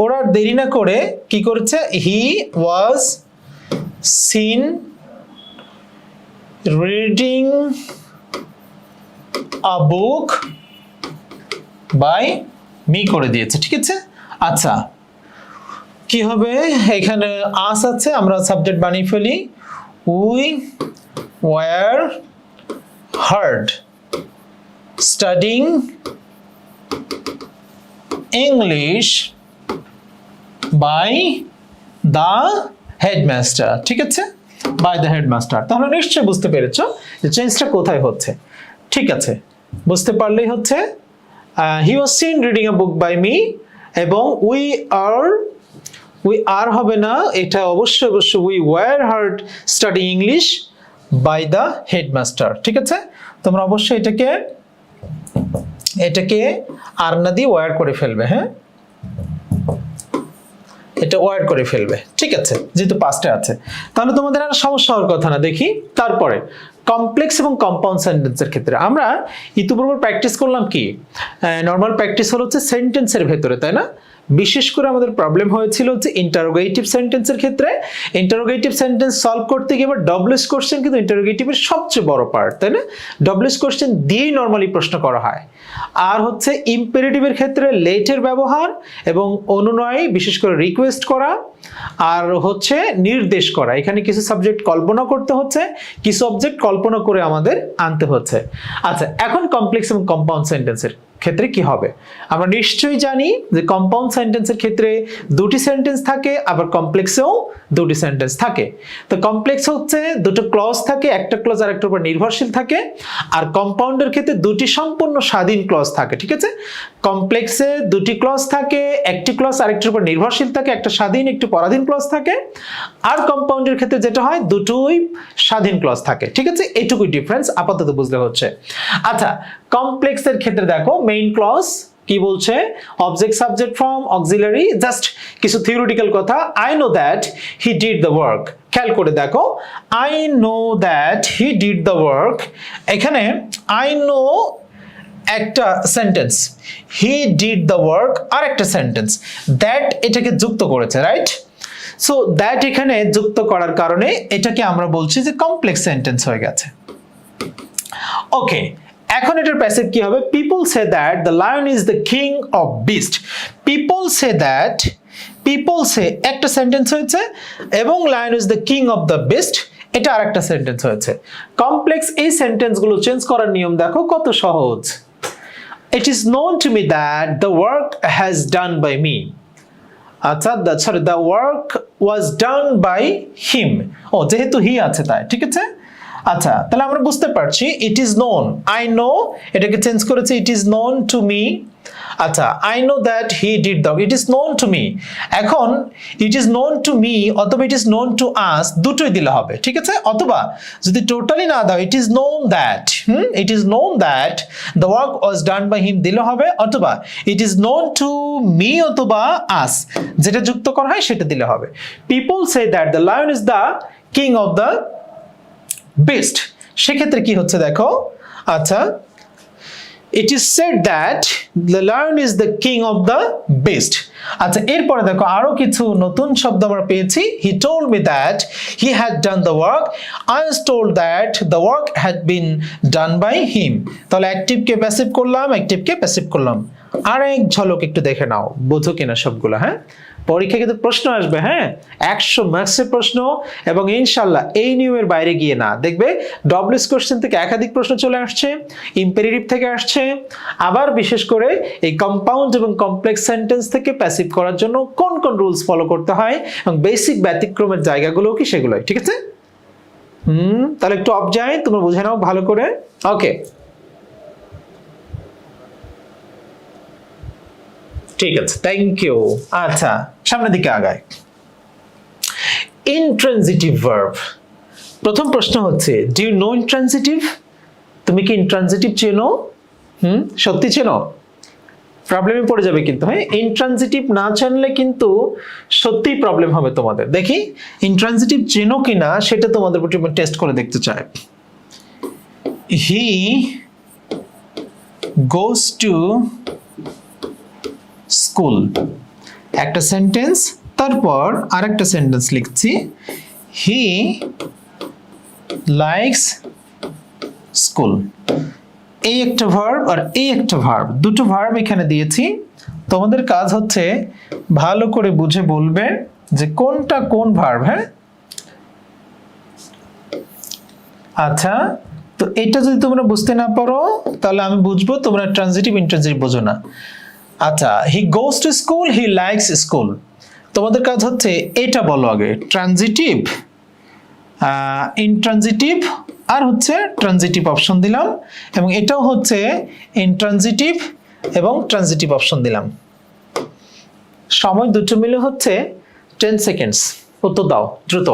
ওরা দেরি না করে কি করেছে, he was seen reading a book by me করে দিয়েছে, ঠিক আছে? আচ্ছা কি হবে, এখানে আস আছে, আমরা সাবজেক্ট বানিয়ে ফেলি, we were heard studying English by the headmaster, ঠিক আছে? By the headmaster. তাহলে নিশ্চয়ই বুঝতে পেরেছো যে চেঞ্জটা কোথায় হচ্ছে। ঠিক আছে, বুঝতে পারলেই হচ্ছে he was seen reading a book by me, এবং উই আর হবে না, এটা অবশ্যই we were heard study English by the headmaster, ঠিক আছে? তোমরা অবশ্যই এটাকে আর না দিয়ে ওয়ার করে ফেলবে, হ্যাঁ, এটা ওয়ার করে ফেলবে, ঠিক আছে, যেহেতু পাস্টে আছে। তাহলে তোমাদের আর সমস্যা হওয়ার কথা না। দেখি তারপরে কমপ্লেক্স এবং কম্পাউন্ড সেন্টেন্সের ক্ষেত্রে আমরা ইতিপূর্বে প্র্যাকটিস করলাম কি, নর্মাল প্র্যাকটিস হচ্ছে সেন্টেন্সের ভেতরে, তাই না? বিশেষ করে আমাদের প্রবলেম হয়েছিল হচ্ছে ইন্টারোগেটিভ সেন্টেন্সের ক্ষেত্রে। ইন্টারোগেটিভ সেন্টেন্স সলভ করতে গিয়ে এবার ডব্লিউএস কোশ্চেন কিন্তু ইন্টারোগেটিভের সবচেয়ে বড় পার্ট, তাই না? ডব্লিউএস কোশ্চেন দিয়েই নর্মালি প্রশ্ন করা হয়। আর হচ্ছে ইম্পেরেটিভের ক্ষেত্রে লেটের ব্যবহার এবং অনুনয়, বিশেষ করে রিকোয়েস্ট করা, আর হচ্ছে নির্দেশ করা। এখানে কিছু সাবজেক্ট কল্পনা করতে হচ্ছে, কিছু অবজেক্ট কল্পনা করে আমাদের আনতে হচ্ছে। আচ্ছা, এখন কমপ্লেক্স এবং কম্পাউন্ড সেন্টেন্সের ক্ষেত্রে কি হবে? আমরা নিশ্চয়ই জানি যে কম্পাউন্ড সেন্টেন্সের ক্ষেত্রে দুটি সেন্টেন্স থাকে, আবার কমপ্লেক্সেও দুটি সেন্টেন্স থাকে। তো কমপ্লেক্স হচ্ছে দুটো ক্লজ থাকে, একটা ক্লজ আর একটার উপর নির্ভরশীল থাকে, আর কম্পাউন্ডের ক্ষেত্রে দুটি সম্পূর্ণ স্বাধীন ক্লজ থাকে, ঠিক আছে? কমপ্লেক্সে দুটি ক্লজ থাকে, একটি ক্লজ আরেকটার উপর নির্ভরশীল থাকে, একটা স্বাধীন একটি পরাধীন ক্লজ থাকে, আর কম্পাউন্ডের ক্ষেত্রে যেটা হয় দুটোই স্বাধীন ক্লজ থাকে, ঠিক আছে? এইটুকুই ডিফারেন্স আপাতত বুঝলে হচ্ছে। আচ্ছা, কমপ্লেক্সের ক্ষেত্রে দেখো মেইন ক্লজ, কি বলছে? Object subject form auxiliary, just কিছু থিওরিটিক্যাল কথা। I know that he did the work. খেয়াল করে দেখো, I know that he did the work, এখানে আই নো একটা sentence, he did the work আর একটা সেন্টেন্স, দ্যাট এটাকে যুক্ত করেছে, রাইট? সো দ্যাট এখানে যুক্ত করার কারণে এটাকে আমরা বলছি যে কমপ্লেক্স সেন্টেন্স হয়ে গেছে। ওকে, এখন এটার প্যাসিভ কি হবে? People say that the lion is the king of beast. People say that, people say একটা সেন্টেন্স হয়েছে, এবং lion is the king of the beast এটা আরেকটা সেন্টেন্স হয়েছে। কমপ্লেক্স এই সেন্টেন্সগুলো চেঞ্জ করার নিয়ম দেখো কত সহজ। It is known to me that the work has done by me. আচ্ছা, the work was done by him. ও, যেহেতু হি আছে তাই, ঠিক আছে? আচ্ছা, তাহলে আমরা বুঝতে পারছি it is known, I know এটাকে চেঞ্জ করেছে it is known to me। আচ্ছা, I know that he did the, it is known to me। এখন it is known to me অথবা it is known to us দুটোই দিলে হবে, ঠিক আছে? অথবা যদি টোটালি না দাও it is known that, it is known that the work was done by him দিলে হবে, অথবা it is known to me অথবা us যেটা যুক্ত করা হয় সেটা দিলে হবে। People say that the lion is the king of the beast, সেক্ষেত্রে কি হচ্ছে দেখো। আচ্ছা, it is said that the lion is the king of the beast। আচ্ছা, এরপরে দেখো আরো কিছু নতুন শব্দ আমরা পেয়েছি। he told me that he had done the work, I was told that the work had been done by him। তাহলে অ্যাক্টিভকে প্যাসিভ করলাম, অ্যাক্টিভকে প্যাসিভ করলাম। আরেক ঝলক একটু দেখে নাও, বোঝো কিনা সবগুলো। হ্যাঁ, পরীক্ষায় কিন্তু প্রশ্ন আসবে, হ্যাঁ 100 মার্কসের প্রশ্ন, এবং ইনশাল্লাহ এই নিয়মের বাইরে গিয়ে না। দেখবে ডব্লিউএস কোশ্চেন থেকে একাধিক প্রশ্ন চলে আসছে, ইম্পেরেটিভ থেকে আসছে, আবার বিশেষ করে এই কম্পাউন্ড এবং কমপ্লেক্স সেন্টেন্স থেকে প্যাসিভ করার জন্য কোন কোন রুলস ফলো করতে হয় এবং বেসিক ব্যতিক্রমের জায়গাগুলো কি সেগুলোই, ঠিক আছে? তাহলে একটু অফ যায়, তোমরা বুঝে নাও ভালো করে। ওকে, ঠিক আছে, থ্যাংক ইউ। আচ্ছা, সামনের দিকে আগায়। ইনট্রানজিটিভ ভার্ব, প্রথম প্রশ্ন হচ্ছে ডু ইউ নো ইনট্রানজিটিভ? তুমি কি ইনট্রানজিটিভ চেনো? সত্যি চেনো? প্রবলেমে পড়ে যাবে কিন্তু। হ্যাঁ, ইনট্রানজিটিভ না জানলে কিন্তু সত্যিই প্রবলেম হবে তোমাদের। দেখি ইনট্রানজিটিভ চেনো কিনা সেটা তোমাদের প্রতি টেস্ট করে দেখতে চাই। হি গোস টু স্কুল, একটা সেন্টেন্স, তারপর আরেকটা সেন্টেন্স লিখছি, হি লাইকস স্কুল। এই একটা ভার্ব আর এই একটা ভার্ব, দুটো ভার্ব এখানে দিয়েছি। তোমাদের কাজ হচ্ছে ভালো করে বুঝে বলবে যে কোনটা কোন ভার্ব। হ্যাঁ, আচ্ছা, তো এটা যদি তোমরা বুঝতে না পারো তাহলে আমি বুঝবো তোমরা ট্রানজিটিভ ইনট্রানজিটিভ বোঝো না। আচ্ছা, he goes to school, he likes school. তোমাদের কাজ হচ্ছে এটা বলো আগে, ট্রানজিটিভ, ইনট্রানজিটিভ আর হচ্ছে ট্রানজিটিভ অপশন দিলাম, এবং এটাও হচ্ছে ইনট্রানজিটিভ এবং ট্রানজিটিভ অপশন দিলাম। সময় দুটো মিলে হচ্ছে 10 সেকেন্ডস। উত্তর দাও দ্রুত।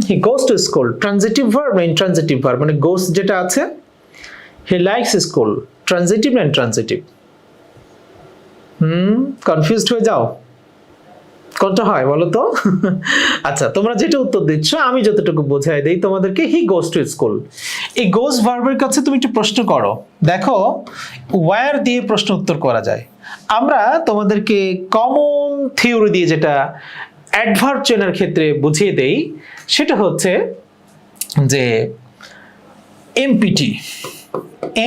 He goes to school, transitive verb না ইনট্রানজিটিভ ভার্ব? মানে গোস যেটা আছে, হি লাইকস স্কুল, ট্রানজিটিভ না ইনট্রানজিটিভ? কনফিউজড হয়ে যাও, কোনটা হয় বলো তো? আচ্ছা, তোমরা যেটা উত্তর দিচ্ছ আমি যতটুকু বোঝাই দেই তোমাদেরকে, হি গোস টু স্কুল। এই গোস ভার্বের কাছে তুমি একটু প্রশ্ন করো, দেখো ওয়্যার দিয়ে প্রশ্ন উত্তর করা যায়। আমরা তোমাদেরকে কমন থিওরি দিয়ে যেটা অ্যাডভার্ব চেনার ক্ষেত্রে বুঝিয়ে দেই, সেটা হচ্ছে যে এমপিটি,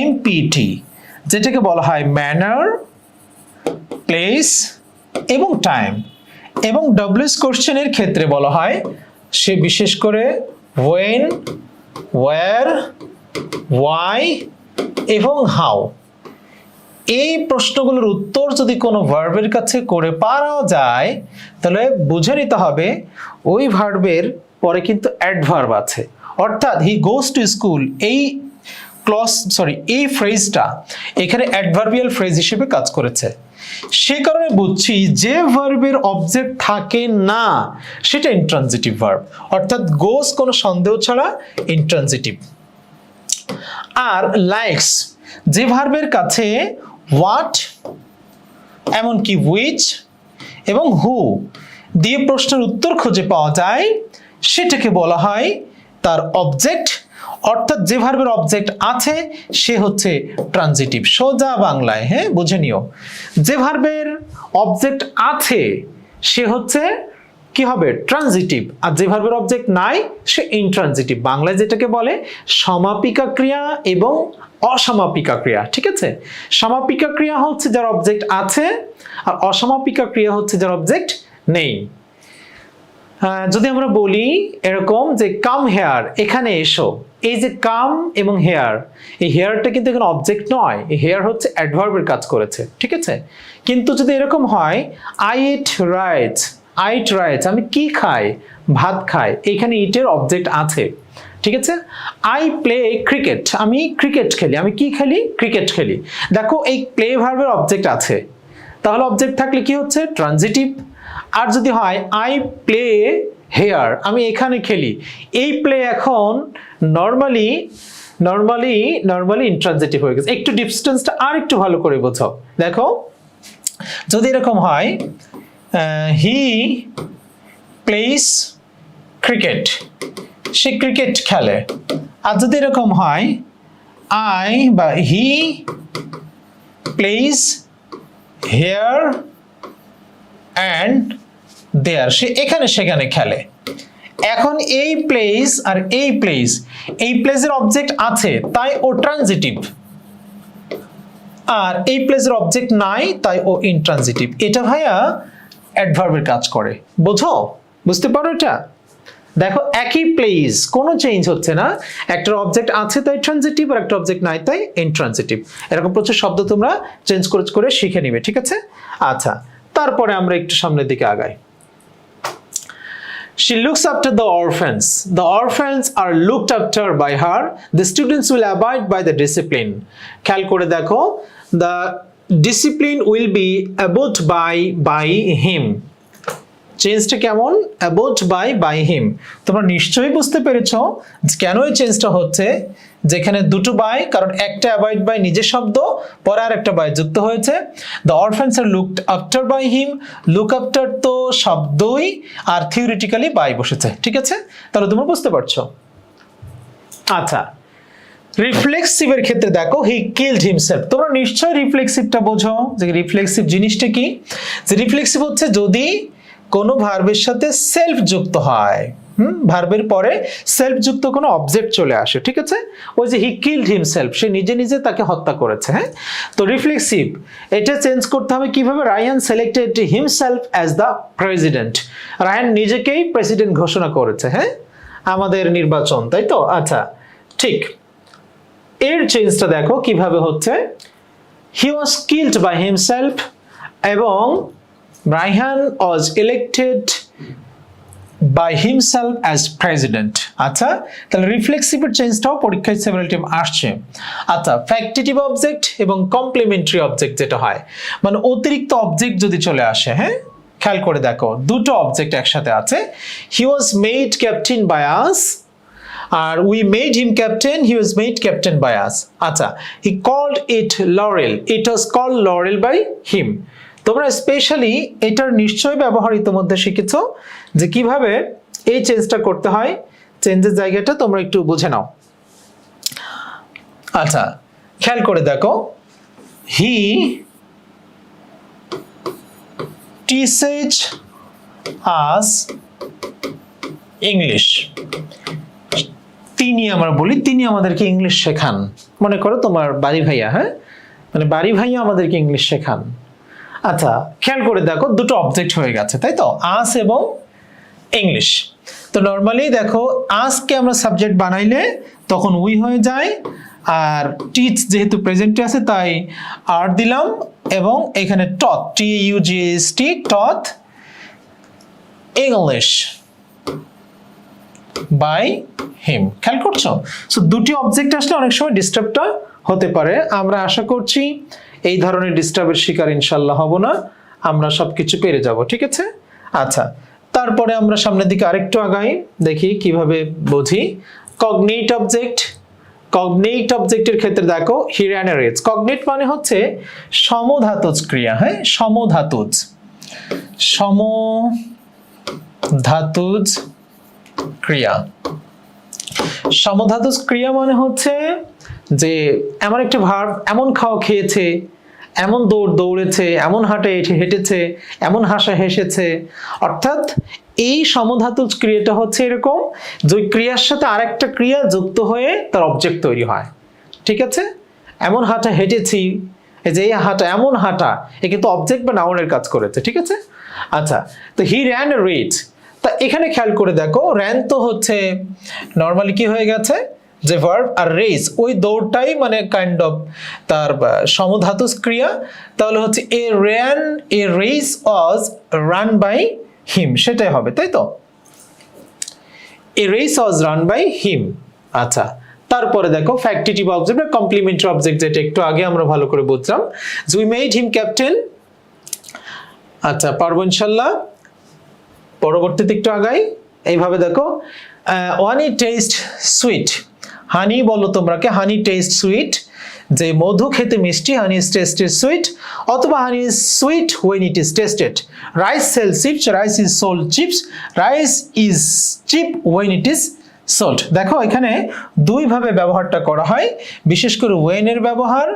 এমপিটি যেটাকে বলা হয় ম্যানার, প্লেস এবং টাইম, এবং ডব্লিউএস কোশ্চেনের ক্ষেত্রে বলা হয় সে বিশেষ করে when, where, why এবং how। এই প্রশ্নগুলোর উত্তর যদি কোনো ভার্বের কাছে করে পারা যায় তাহলে বুঝে নিতে হবে ওই ভার্বের পরে কিন্তু অ্যাডভার্ব আছে। অর্থাৎ হি গোস টু স্কুল এই এই ফ্রেজটা এখানে অ্যাডভার্বিয়াল ফ্রেজ হিসেবে কাজ করেছে। সে কারণে বুঝছি যে ভার্বের অবজেক্ট থাকে না সেটা ইনট্রানজিটিভ ভার্ব, অর্থাৎ গোস কোনো সন্দেহ ছাড়া ইনট্রানজিটিভ। আর লাইকস, যে ভার্বের কাছে হোয়াট, এমনকি হুইচ এবং হু দিয়ে প্রশ্নের উত্তর খুঁজে পাওয়া যায় সেটাকে বলা হয় তার অবজেক্ট, অর্থাৎ যে ভার্বের অবজেক্ট আছে সে হচ্ছে ট্রানজিটিভ। সোজা বাংলায়, হ্যাঁ, বুঝে নিও, যে ভার্বের অবজেক্ট আছে সে হচ্ছে কি হবে, ট্রানজিটিভ, আর যে ভার্বের অবজেক্ট নাই সে ইনট্রানজিটিভ। বাংলায় যেটাকে বলে সমাপিকা ক্রিয়া এবং অসমাপিকা ক্রিয়া, ঠিক আছে? সমাপিকা ক্রিয়া হচ্ছে যার অবজেক্ট আছে, আর অসমাপিকা ক্রিয়া হচ্ছে যার অবজেক্ট নেই। যদি আমরা বলি এরকম যে কাম হেয়ার, এখানে এসো, এই যে কাম এবং হেয়ার, এই হেয়ারটা কিন্তু এখানে অবজেক্ট নয়, এই হেয়ার হচ্ছে অ্যাডভার্বের কাজ করেছে, ঠিক আছে? কিন্তু যদি এরকম হয় I eat rice, I eat rice, আমি কি খাই, ভাত খাই, এখানে ইটের অবজেক্ট আছে, ঠিক আছে? আই প্লে ক্রিকেট, আমি ক্রিকেট খেলি, আমি কি খেলি, ক্রিকেট খেলি। দেখো এই প্লে ভার্বের অবজেক্ট আছে, তাহলে অবজেক্ট থাকলে কি হচ্ছে, ট্রানজিটিভ। আর যদি হয় আই প্লে হেয়ার, আমি এখানে খেলি, এই প্লে এখন নর্মালি ইন্ট্রানজিটিভ হয়ে গেছে। একটু ডিস্টেন্সটা আর একটু ভালো করে বোঝো। দেখো যদি এরকম হয় he plays cricket, say cricket খেলে। আর যদি এরকম হয় আই বা হি প্লেস হেয়ার অ্যান্ড দেয়ার, সে এখানে সেখানে খেলে। এখন এই প্লেস আর এই প্লেসের অবজেক্ট আছে তাই ও ট্রানজিটিভ, আর এই প্লেসের অবজেক্ট নাই তাই ও ইনট্রানজিটিভ। এটা ভাইয়া অ্যাডভার্বের কাজ করে, বুঝতে পারো এটা? দেখো একই প্লেস, কোনো চেঞ্জ হচ্ছে না, একটা অবজেক্ট আছে তাই ট্রানজিটিভ, আর একটা অবজেক্ট নাই তাই ইনট্রানজিটিভ। এরকম প্রচুর শব্দ তোমরা চেঞ্জ করে শিখে নিবে, ঠিক আছে? আচ্ছা, তারপরে আমরা একটু সামনের দিকে আগাই। She looks after the orphans. The orphans are looked after by her. The students will abide by the discipline. খেয়াল করে দেখো, the discipline will be abode by him. চেঞ্জটা কেমন, abode by him। তোমরা নিশ্চয়ই বুঝতে পেরেছো কেন এই চেঞ্জটা হচ্ছে, যেখানে দুটো বাই, কারণ একটা অ্যাভয়েড বাই নিজের শব্দ, পরে আর একটা বাই যুক্ত হয়েছে। The orphans are looked after by him, look after তো শব্দই, আর থিওরিটিক্যালি বাই বসেছে, ঠিক আছে? তাহলে তোমরা বুঝতে পারছো। আচ্ছা, রিফ্লেক্সিভের ক্ষেত্রে দেখো হি কিলড হিমসেলফ। তোমরা নিশ্চয়ই রিফ্লেক্সিভটা বোঝো, যে রিফ্লেক্সিভ জিনিসটা কি। যে রিফ্লেক্সিভ হচ্ছে যদি কোনো ভার্বের সাথে সেলফ যুক্ত হয়, ভার্বের পরে সেলফ যুক্ত কোনো অবজেক্ট চলে আসে, ঠিক আছে? ওই যে হি কিলড হিমসেলফ, সে নিজে তাকে হত্যা করেছে, হ্যাঁ? তো রিফ্লেক্সিভ এটা চেঞ্জ করতে হবে কিভাবে, Ryan selected himself as the president. Ryan নিজেকেই প্রেসিডেন্ট ঘোষণা করেছে, হ্যাঁ, আমাদের নির্বাচন, তাই তো? আচ্ছা, ঠিক, এর চেঞ্জটা দেখো কিভাবে হচ্ছে, he was killed by himself এবং Raihan was elected by himself as president। আচ্ছা, তাহলে রিফ্লেক্সিভের চেঞ্জটাও পরীক্ষায় সেভারাল টাইম আসছে। আচ্ছা, ফ্যাক্টিটিভ অবজেক্ট এবং কমপ্লিমেন্টারি অবজেক্ট যেটা হয়, মানে অতিরিক্ত অবজেক্ট যদি চলে আসে, হ্যাঁ, খেয়াল করে দেখো দুটো অবজেক্ট একসাথে আছে। He was made captain by us, আর we made him captain, he was made captain by us. আচ্ছা, he called it laurel, it was called laurel by him. তোমরা স্পেশালি এটার নিশ্চয় ব্যবহার ইতিমধ্যে শিখেছো যে কিভাবে এই চেঞ্জটা করতে হয়। চেঞ্জের জায়গাটা তোমরা একটু বুঝে নাও। আচ্ছা, খেয়াল করে দেখো, হি টিচেজ আস ইংলিশ। তিনি, আমরা বলি তিনি আমাদেরকে ইংলিশ শেখান। মনে করো তোমার বাড়ি ভাইয়া, হ্যাঁ, মানে বাড়ি ভাইয়া আমাদেরকে ইংলিশ শেখান। আচ্ছা, খেয়াল করে দেখো দুটো অবজেক্ট হয়ে গেছে, তাই তো, আস এবং ইংলিশ। তো নর্মালি দেখো আসকে আমরা সাবজেক্ট বানাইলে তখন উই হয়ে যায়, আর টিচ যেহেতু প্রেজেন্টে আছে তাই আর দিলাম, এবং এখানে taught, TUGHT, taught English by him. খেয়াল করছো? সো দুটি অবজেক্ট আসলে অনেক সময় ডিস্টার্বটা হতে পারে। আমরা আশা করছি এই ধরনের ডিস্টার্বের শিকার ইনশাল্লাহ হব না, আমরা সবকিছু পেরে যাব, ঠিক আছে? আচ্ছা, তারপরে আমরা সামনের দিকে আরেকটু আগাই, দেখি কিভাবে বুঝি। কগনিট অবজেক্ট, কগনেট অবজেক্টের ক্ষেত্রে দেখো he ran a race. Cognate মানে হচ্ছে সমধাতুজ ক্রিয়া, হ্যাঁ সমধাতুজ ক্রিয়া। সমধাতুজ ক্রিয়া মানে হচ্ছে যে এমন একটা ভার্ব, এমন খাওয়া খেয়েছে, এমন দৌড়েছে, এমন হেঁটেছে, এমন হাসা হেসেছে। অর্থাৎ এই সমধাতুজ ক্রিয়াটা হচ্ছে এরকম যে ক্রিয়ার সাথে আরেকটা ক্রিয়া যুক্ত হয়ে তার অবজেক্ট তৈরি হয়। ঠিক আছে, এমন হাঁটা হেঁটেছি, এই যে এই হাঁটা, এমন হাঁটা, এ কিন্তু অবজেক্ট বা নাউনের কাজ করেছে। ঠিক আছে, আচ্ছা, তো হি র্যান এ রেস। তা এখানে খেয়াল করে দেখো র্যান তো হচ্ছে নর্মালি কি হয়ে গেছে যে ভার্ব, আর রেস ওই দৌড়টাই মানে কাইন্ড অফ তার সমধাতুজ ক্রিয়া। তাহলে হচ্ছে a race was run by him, সেটাই হবে, তাই তো? A race was run by him. আচ্ছা, তারপরে দেখো ফ্যাক্টিটিভ অবজেক্ট বা কমপ্লিমেন্টারি অবজেক্ট, যেটা একটু আগে আমরা ভালো করে বুঝলাম, উই মেড হিম ক্যাপ্টেন। আচ্ছা, পারবো ইনশাল্লাহ। পরবর্তীতে একটু আগাই, এইভাবে দেখো ওয়ানি টেস্ট সুইট। হানি বলো তোমরা কে, হানি টেস্ট সুইট, যে মধু খেতে মিষ্টি, হানি ইজ টেস্টেড সুইট, অথবা honey is sweet when it is tasted. Rice sell cheaps, rice is sold cheaps, rice is cheap when it is sold. দেখো এখানে দুই ভাবে ব্যবহারটা করা হয়, বিশেষ করে ওয়েনের ব্যবহার,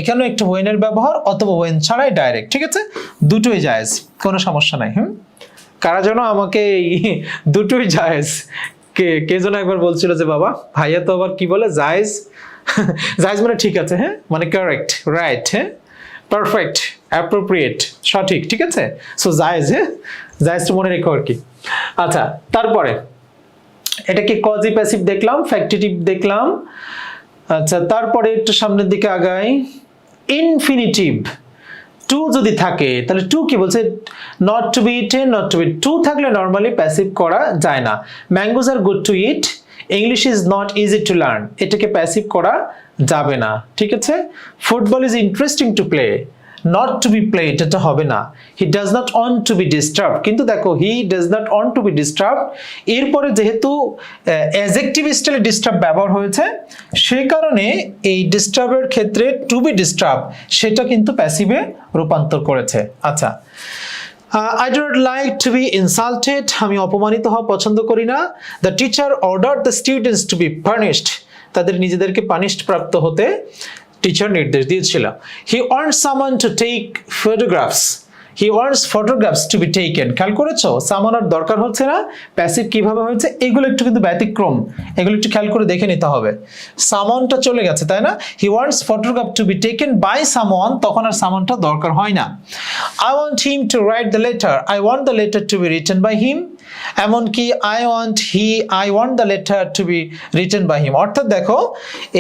এখানেও একটু ওয়েনের ব্যবহার, অথবা ওয়েন ছাড়াই ডাইরেক্ট। ঠিক আছে, দুটোই জায়েজ, কোনো সমস্যা নাই। কারা যেন আমাকে দুটোই জায়েজ, কে যেন একবার বলছিল যে বাবা ভাইয়া তো আবার কি বলে জায়েজ, জায়েজ মানে ঠিক আছে, হ্যাঁ মানে কারেক্ট, রাইট, হ্যাঁ পারফেক্ট, অ্যাপ্রোপ্রিয়েট, সঠিক। ঠিক আছে, সো জায়েজ, হ্যাঁ জায়েজটা মনে রেখো আর কি। আচ্ছা, তারপরে এটা কি কজি প্যাসিভ দেখলাম, ফ্যাক্টিটিভ দেখলাম। আচ্ছা, তারপরে একটু সামনের দিকে আগাই। ইনফিনিটিভ টু যদি থাকে তাহলে টু কি বলছে, not to be eaten, not to be. To থাকলে নর্মালি প্যাসিভ করা যায় না। Mangoes are good to eat, English is not easy to learn, এটাকে প্যাসিভ করা যাবে না। ঠিক আছে, football is interesting to play, not to be played, এটা হবে না। He does not want to be disturb, কিন্তু দেখো he does not want to be disturb, এরপরে যেহেতু অ্যাডজেক্টিভ স্টাইলে ডিস্টার্ব ব্যবহার হয়েছে, সেই কারণে এই ডিস্টার্বের ক্ষেত্রে টু বি ডিস্টার্ব সেটা কিন্তু প্যাসিভে রূপান্তর করেছে। আচ্ছা, I do not like to be insulted, আমি অপমানিত হওয়া পছন্দ করি না। The teacher ordered the students to be punished, তাদের নিজেদেরকে পানিশড প্রাপ্ত হতে টিচার নির্দেশ দিয়েছিল। He wants someone to take photographs, he wants photographs to be taken। খেয়াল করেছো সামানোর দরকার হচ্ছে না, প্যাসিভ কিভাবে হয়েছে, এগুলো একটু কিন্তু ব্যতিক্রম, এগুলো একটু খেয়াল করে দেখে নিতে হবে। সামানটা চলে গেছে, তাই না? He wants photograph to be taken by someone, তখন আর সামানটা দরকার হয় না। I want him to write the letter, I want the letter to be written by him। এমনকি I want the letter to be written by him। অর্থাৎ দেখো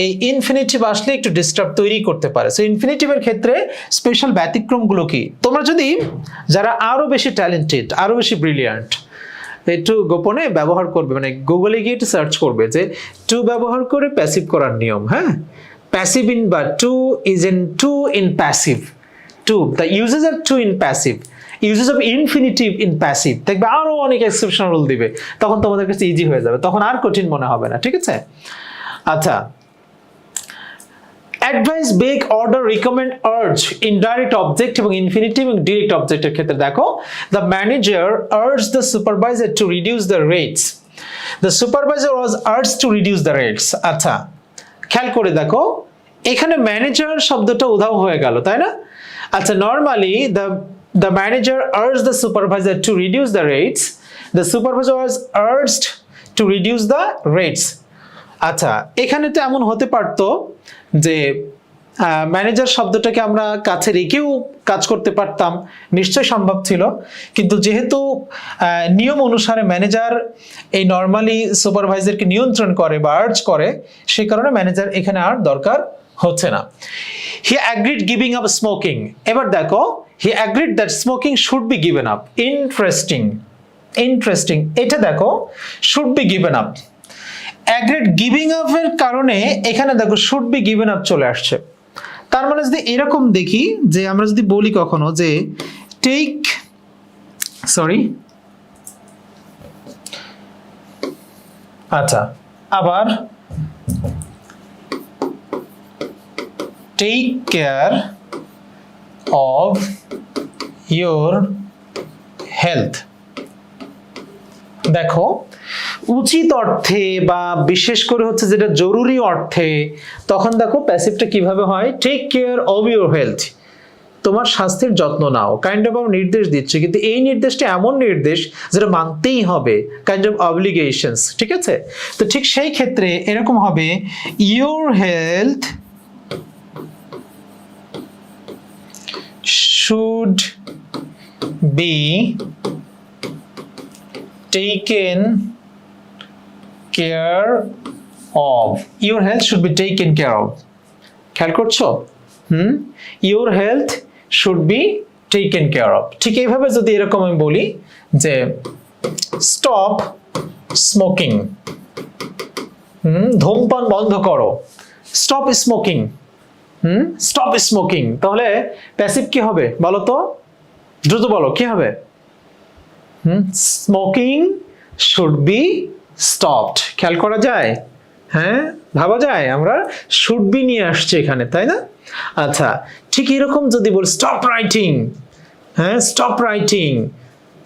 এই infinitive আসলে একটু ডিস্টার্ব তৈরি করতে পারে। সো ইনফিনিটিভের ক্ষেত্রে স্পেশাল ব্যতিক্রমগুলো কি, তোমরা যদি যারা আরো বেশি ট্যালেন্টেড, আরো বেশি ব্রিলিয়ান্ট, একটু গোপনে ব্যবহার করবে, মানে গুগলে গিয়ে একটু সার্চ করবে যে টু ব্যবহার করে প্যাসিভ করার নিয়ম। হ্যাঁ, প্যাসিভ ইন বা to in passive, to the uses of to in passive, uses of infinitive in passive, দেখবে আরো অনেক এক্সেপশনাল রুল দিবে, তখন তোমাদের কাছে ইজি হয়ে যাবে, তখন আর কঠিন মনে হবে না। ঠিক আছে, আচ্ছা, advise, beg, order, recommend, urge, indirect object এবং ইনফিনিটিভ এবং ডিরেক্ট অবজেক্টের ক্ষেত্রে দেখো the manager urge the supervisor to reduce the rates, the supervisor was urge to reduce the rates. আচ্ছা, খেয়াল করে দেখো এখানে ম্যানেজার শব্দটা উধাও হয়ে গেল, তাই না? আচ্ছা, normally the manager urged the supervisor to reduce the rates, the supervisor was urged to reduce the rates। আচ্ছা, এখানে তো এমন হতে পারতো যে ম্যানেজার শব্দটাকে আমরা কাছে রেখেও কাজ করতে পারতাম, নিশ্চয় সম্ভব ছিল, কিন্তু যেহেতু নিয়ম অনুসারে ম্যানেজার এই নর্মালি সুপারভাইজারকে নিয়ন্ত্রণ করে বা আর্জ করে, সেই কারণে ম্যানেজার এখানে আর দরকার হচ্ছে না। হি অ্যাগ্রিড গিভিং আপ স্মোকিং, এবার দেখো হি agreed that smoking should be given up. Interesting, এটা দেখো should be given up, agreed giving up এর কারণে এখানে দেখো শুড বি গিভেন আপ চলে আসছে। তার মানে যদি এরকম দেখি যে আমরা যদি বলি কখনো যে টেক, আচ্ছা, আবার take care of your health. দেখো উচিত অর্থে বা বিশেষ করে হচ্ছে যেটা জরুরি অর্থে, তখন দেখো প্যাসিভটা কিভাবে হয়, take care of your health, তোমার স্বাস্থ্যের যত্ন নাও, কাইন্ড অফ নির্দেশ দিচ্ছে, কিন্তু এই নির্দেশটা এমন নির্দেশ যেটা মানতেই হবে, কাইন্ড অফ অব্লিগেশনস, ঠিক আছে? তো ঠিক সেই ক্ষেত্রে এরকম হবে, your health should be taken care of, your health should be taken care of. খেয়াল করছো? Your health should be taken care of. ঠিক এইভাবে যদি এরকম আমি বলি যে স্টপ স্মোকিং, ধূমপান বন্ধ করো, স্টপ স্মোকিং, স্টপ স্মোকিং, তাহলে প্যাসিভ কি হবে বলো তো, দ্রুত বলো কি হবে? Smoking should be stopped. খেয়াল করা যায়? হ্যাঁ, ভাবা যায় আমরা শুড বি নিয়ে আসছি এখানে, তাই না? আচ্ছা, ঠিক এরকম যদি বল স্টপ রাইটিং, হ্যাঁ স্টপ রাইটিং,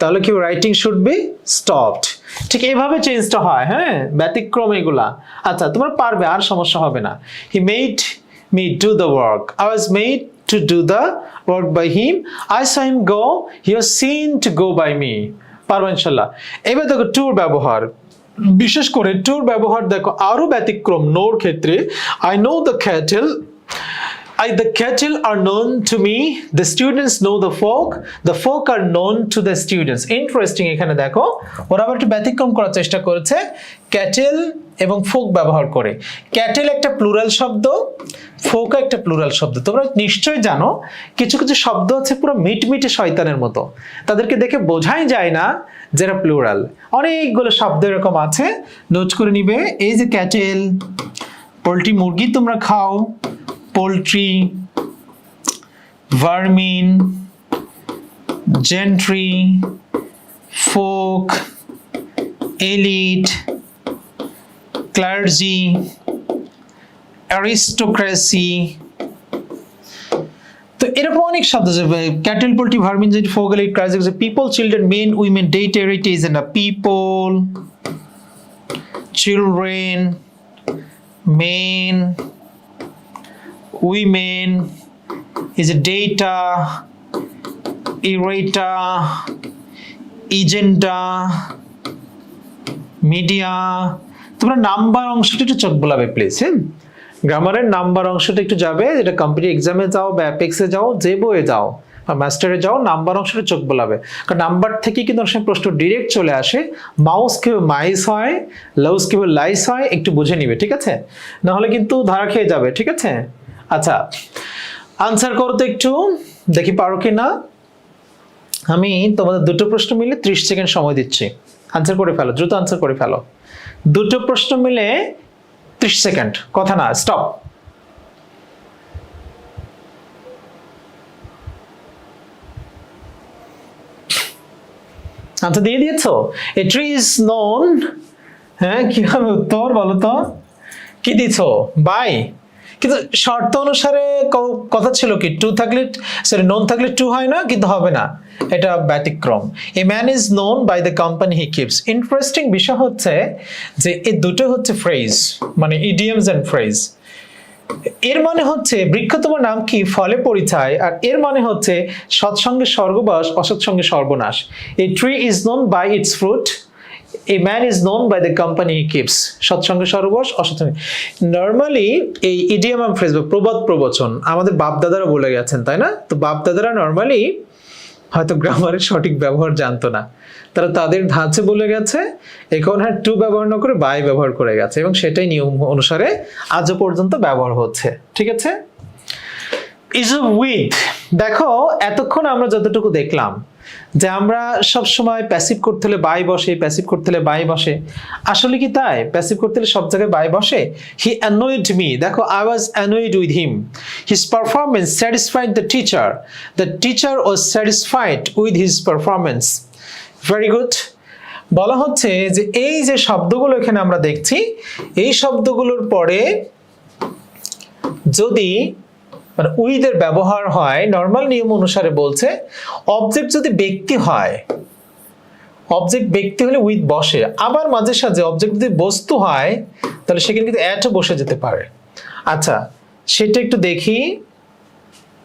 তাহলে কি রাইটিং শুড বি স্টপড। ঠিক এইভাবে চেঞ্জটা হয়, হ্যাঁ, ব্যতিক্রম এগুলা। আচ্ছা, তোমরা পারবে, আর সমস্যা হবে না। He made me do the work, I was made to do the work by him, I saw him go, he was seen to go by me। পারবো ইনশাল্লাহ। এবার দেখো টুর ব্যবহার, বিশেষ করে টুর ব্যবহার দেখো আরো ব্যতিক্রম নোর ক্ষেত্রে। I know the cattle, the cattle are known to me, the students know the folk are known to the students। Interesting, এখানে দেখো ওরা আবার একটু ব্যতিক্রম করার চেষ্টা করেছে, ক্যাটেল এবং ফোক ব্যবহার করে। ক্যাটেল একটা প্লুরাল শব্দ, ফোক একটা প্লুরাল শব্দ। তোমরা নিশ্চয়ই জানো কিছু কিছু শব্দ হচ্ছে পুরো মিটমিটে শয়তানের মতো, তাদেরকে দেখে বোঝাই যায় না যারা প্লুরাল। অনেকগুলো শব্দ এরকম আছে, নোট করে নিবে। এই যে ক্যাটেল, পোল্ট্রি মুরগি তোমরা খাও, poultry, vermin, gentry, folk, elite, clergy, aristocracy. তো এরকম অনেক শব্দ আছে, cattle, poultry, vermin, gentry, folk, elite, clergy, people, children, men, women, ডেটারিটিজ and people, children, men, women is a data, errata, agenda, media। তোমরা নাম্বার অংশটা একটু চোখ বোলাবে প্লিজ, হ্যাঁ, গ্রামারের নাম্বার অংশটা একটু যাবে, যেটা কম্পিটিটিভ এক্সামে যাও বা অ্যাপেক্সে যাও, যে বইয়ে যাও বা মাস্টারে যাও, নাম্বার অংশটা চোখ বোলাবে, কারণ নাম্বার থেকে কিন্তু অনেক সময় প্রশ্ন ডিরেক্ট চলে আসে। মাউস কিভাবে মাইস হয়, লাউস কিভাবে লাইস হয়, একটু বুঝে নিবে, ঠিক আছে? নাহলে কিন্তু ধরা খেয়ে যাবে, ঠিক আছে? আচ্ছা, আনসার করো তো একটু, দেখি পারো কি না। আমি তোমাদের দুটো প্রশ্ন মিলে 30 সেকেন্ড সময় দিচ্ছি, আনসার করে ফেলো, দ্রুত আনসার করে ফেলো। দুটো প্রশ্ন মিলে 30 সেকেন্ড, কথা না, স্টপ। আনসার দিয়ে দিয়েছো? এ ট্রি ইজ নোন, হ্যাঁ, কি হবে উত্তর বলো তো? কি দিছো? বাই। কিন্তু শর্ত অনুসারে কথা ছিল কি, টু থাকলে, সরি নোন থাকলে টু হয় না, কিন্তু হবে না, এটা ব্যতিক্রম। A man is known by the company he keeps. Interesting বিষয় হচ্ছে যে এই দুটো হচ্ছে ফ্রেজ, মানে ইডিয়মস এন্ড ফ্রেজ। এর মানে হচ্ছে বৃক্ষ তোমার নাম কি, ফলে পরিচয়, আর এর মানে হচ্ছে সৎসঙ্গে স্বর্গবাস, অসৎসঙ্গে সর্বনাশ। A tree is known by its fruit, a man is known by the company he keeps। সৎসঙ্গে সর্বনাশ, অসৎসঙ্গে। নর্মালি এই ইডিয়ম এন্ড ফ্রেজ বা প্রবাদ প্রবচন আমাদের বাপ দাদারা বলে গেছেন, তাই না? তো বাপ দাদারা নর্মালি হয়তো গ্রামারের সঠিক ব্যবহার জানতো না, তারা তাদের ধাঁচে বলে গেছে, এখন হ্যাঁ টু ব্যবহার না করে বাই ব্যবহার করে গেছে, এবং সেটাই নিয়ম অনুসারে আজও পর্যন্ত ব্যবহার হচ্ছে, ঠিক আছে? ইজ উইথ, দেখো এতক্ষণ আমরা যতটুকু দেখলাম যে আমরা সব সময় প্যাসিভ করতে হলে বাই বসে, প্যাসিভ করতে হলে বাই বসে। আসলে কি তাই? প্যাসিভ করতে হলে সব জায়গায় বাই বসে। হি অ্যানয়েড মি, দেখো I was annoyed with him. His performance satisfied the teacher was satisfied with his performance. Very good. বলা হচ্ছে যে এই যে শব্দগুলো এখানে আমরা দেখছি, এই শব্দগুলোর পরে যদি মানে উইথের ব্যবহার হয় নর্মাল নিয়ম অনুসারে বলছে অবজেক্ট যদি ব্যক্তি হয়, অবজেক্ট ব্যক্তি হলে উইথ বসে, আবার মাঝে সাঝে অবজেক্ট যদি বস্তু হয় তাহলে সেখানে কিন্তু অ্যাটও বসে যেতে পারে। আচ্ছা সেটা একটু দেখি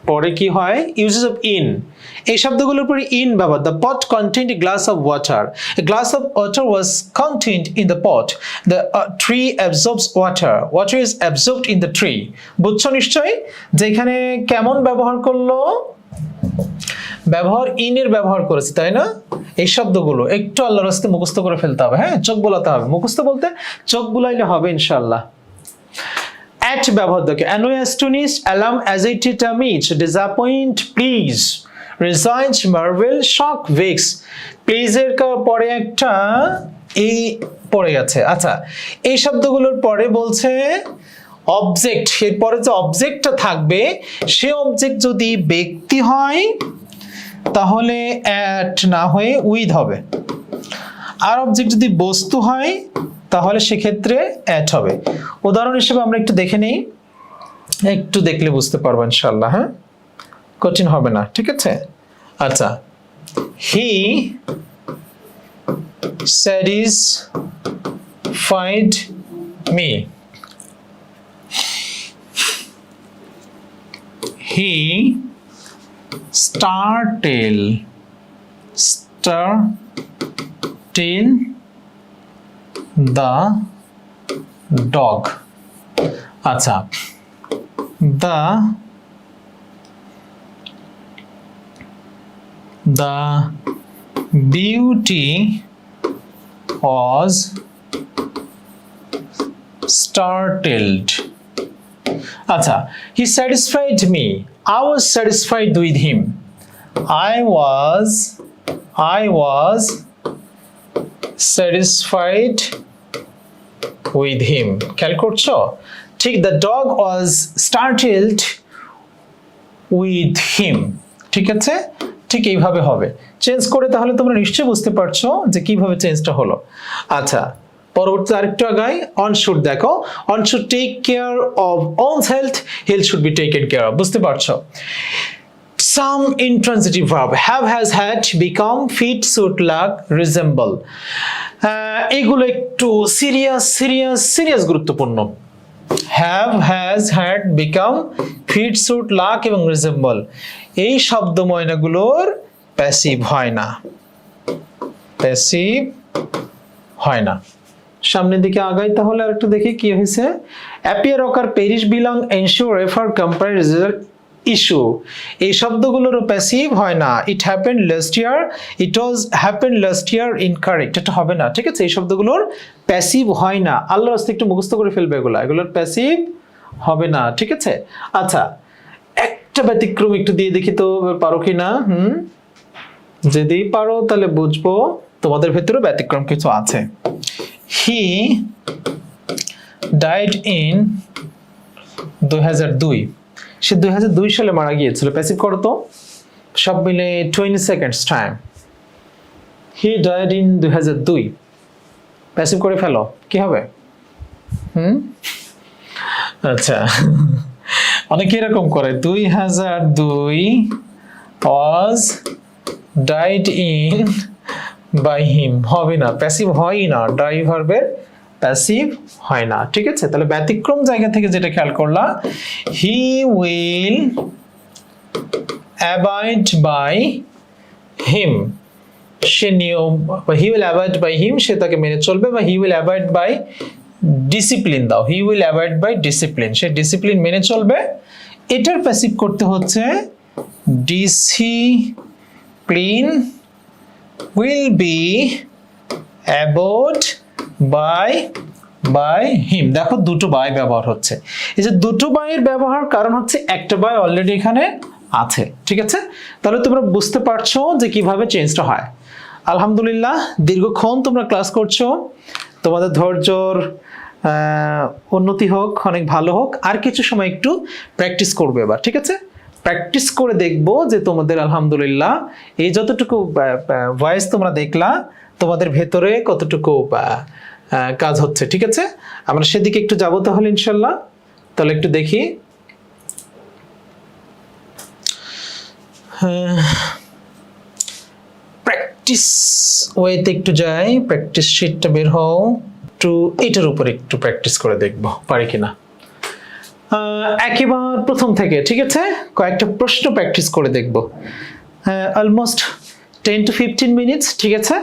পরে কি হয়। ইউজেস অফ ইন, এই শব্দগুলোর পরে ইন ব্যবহার। The pot contained a glass of water, a glass of water was contained in the pot, the tree অ্যাবজর্বস water, water is absorbed in the tree. বুঝছো নিশ্চয়ই যে এখানে কেমন ব্যবহার করলো, ব্যবহার ইনের ব্যবহার করেছে তাই না। এই শব্দগুলো একটু আল্লাহর রাস্তে মুখস্থ করে ফেলতে হবে, হ্যাঁ চোখ বোলাতে হবে, মুখস্থ বলতে চোখ বুলাইলে হবে ইনশাআল্লাহ। at ব্যবহার দেখো, annoy, astonish, alarm, agitate, amid, disappoint, please, rejoice, marvel, shock, vex। please এর পরে একটা এই পড়ে গেছে। আচ্ছা এই শব্দগুলোর পরে বলছে অবজেক্ট, এর পরে যে অবজেক্টটা থাকবে সে অবজেক্ট যদি ব্যক্তি হয় তাহলে at না হয়ে উইথ হবে, আর অবজেক্ট যদি বস্তু হয় তাহলে সেক্ষেত্রে at হবে। উদাহরণ হিসেবে আমরা একটু দেখে নেই, একটু দেখলে বুঝতে পারবো ইনশাআল্লাহ, হ্যাঁ কঠিন হবে না, ঠিক আছে। আচ্ছা হি satisfied me, he startled the dog। আচ্ছা the beauty was startled। আচ্ছা he satisfied me, I was satisfied with him, I was satisfied with him। খেয়াল করছো, ঠিক the dog was startled with him, ঠিক আছে, ঠিক এইভাবে হবে চেঞ্জ করে। তাহলে তোমরা নিশ্চয়ই বুঝতে পারছো যে কিভাবে চেঞ্জটা হলো। আচ্ছা পরবর্তী আরেকটু আগাই, অন শুড দেখো, one should take care of one's health, health should be taken care of. বুঝতে পারছো some intransitive verb, have, has, had, become, fit, should, lack, resemble, এগুলো একটু সিরিয়াস গুরুত্বপূর্ণ। have, has, had, become, fit, should, lack এবং resemble এই শব্দ ময়নাগুলোর passive হয় না, প্যাসিভ হয় না। সামনের দিকে আগাই তাহলে আরেকটু দেখি কি হয়েছে। Appear, occur, perish, belong, ensure, refer, compare, result, issue এই শব্দগুলোরও প্যাসিভ হয় না। It happened last year, it was happened last year, incorrect, এটা হবে না, ঠিক আছে। এই শব্দগুলোর প্যাসিভ হয় না, আল্লাহর রাস্তায় একটু মুখস্থ করে ফেলবে এগুলোর প্যাসিভ হবে না, ঠিক আছে। আচ্ছা একটা ব্যতিক্রম একটু দিয়ে দেখি তো পারো কি না। যদি পারো তাহলে বুঝবো তোমাদের ভেতরে ব্যতিক্রম কিছু আছে। হি ডাইড ইন 2002, সে 2002 সালে মারা গিয়েছিল। প্যাসিভ করো তো সব মিলে 20 seconds time. He died in 2002, passive করে ফেলো কি হবে। আচ্ছা অনেকে এরকম করে 2002 was died in by him, হবে না, প্যাসিভ হয় না, ডাই ভার্বের প্যাসিভ হয় না, ঠিক আছে। তাহলে ব্যতিক্রম জায়গা থেকে যেটা খেয়াল করলা, he will abide by him, সে নিয়ম, he will abide by him, সে তাকে মেনে চলবে, বা he will abide by discipline দাও, he will abide by discipline, সে ডিসিপ্লিন মেনে চলবে। এটার প্যাসিভ করতে হচ্ছে discipline will be abode by him. দেখো দুটো বাই ব্যবহার হচ্ছে, এই যে দুটো বাইয়ের ব্যবহার কারণ হচ্ছে একটা বাই অলরেডি এখানে আছে, ঠিক আছে। তাহলে তোমরা বুঝতে পারছো যে কিভাবে চেঞ্জটা হয়। আলহামদুলিল্লাহ দীর্ঘক্ষণ তোমরা ক্লাস করছো, তোমাদের ধৈর্যর উন্নতি হোক, অনেক ভালো হোক। আর কিছু সময় একটু প্র্যাকটিস করবে এবার, ঠিক আছে। প্র্যাকটিস করে দেখবো যে তোমাদের আলহামদুলিল্লাহ এই যতটুকু ভয়েস তোমরা দেখলা তোমাদের ভেতরে কতটুকু কাজ হচ্ছে, ঠিক আছে। আমরা সেদিকে একটু যাবো তাহলে ইনশাল্লাহ। তাহলে একটু দেখি প্র্যাকটিস ওয়েতে একটু যাই, প্র্যাকটিস শিটটা বের হও, একটু এটার উপর একটু প্র্যাকটিস করে দেখব পারি কিনা। একেবারে প্রথম থেকে, ঠিক আছে, কয়েকটা প্রশ্ন প্র্যাকটিস করে দেখব, অলমোস্ট 10 to 15 মিনিটস, ঠিক আছে।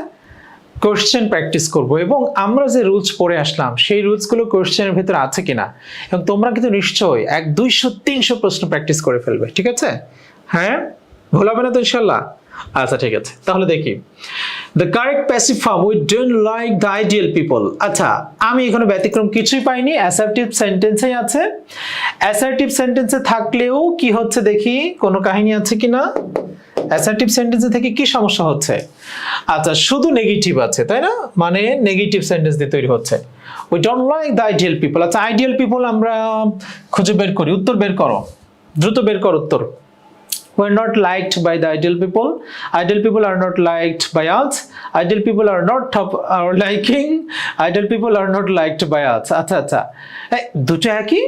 কোশ্চেন প্র্যাকটিস করব এবং আমরা যে রুলস পড়ে আসলাম সেই রুলসগুলো কোশ্চেনের ভিতরে আছে কিনা, এবং তোমরা কিন্তু নিশ্চয়ই 200-300 প্রশ্ন প্র্যাকটিস করে ফেলবে, ঠিক আছে। হ্যাঁ, ভুল হবে না তো ইনশাল্লাহ? আচ্ছা ঠিক আছে, তাহলে দেখি। The correct passive form, we don't like the ideal people. আচ্ছা, আমি এখানে ব্যতিক্রম কিছুই পাইনি, অ্যাসার্টিভ সেন্টেন্সেই আছে। অ্যাসার্টিভ সেন্টেন্সে থাকলেও কি হচ্ছে দেখি, কোনো কাহিনী আছে কিনা। অ্যাসার্টিভ সেন্টেন্সে থেকে কি সমস্যা হচ্ছে? আচ্ছা, শুধু নেগেটিভ আছে, তাই না, মানে নেগেটিভ সেন্টেন্স দিয়ে তৈরি হচ্ছে। We don't like the ideal people. আচ্ছা, আইডিয়াল পিপল আমরা খুঁজে বের করি, উত্তর বের করো, দ্রুত বের করো উত্তর। We are not liked by the ideal people. Ideal people are not liked by us. Ideal people are not our liking. Ideal people are not liked by us. আচ্ছা আচ্ছা, দুটো একই।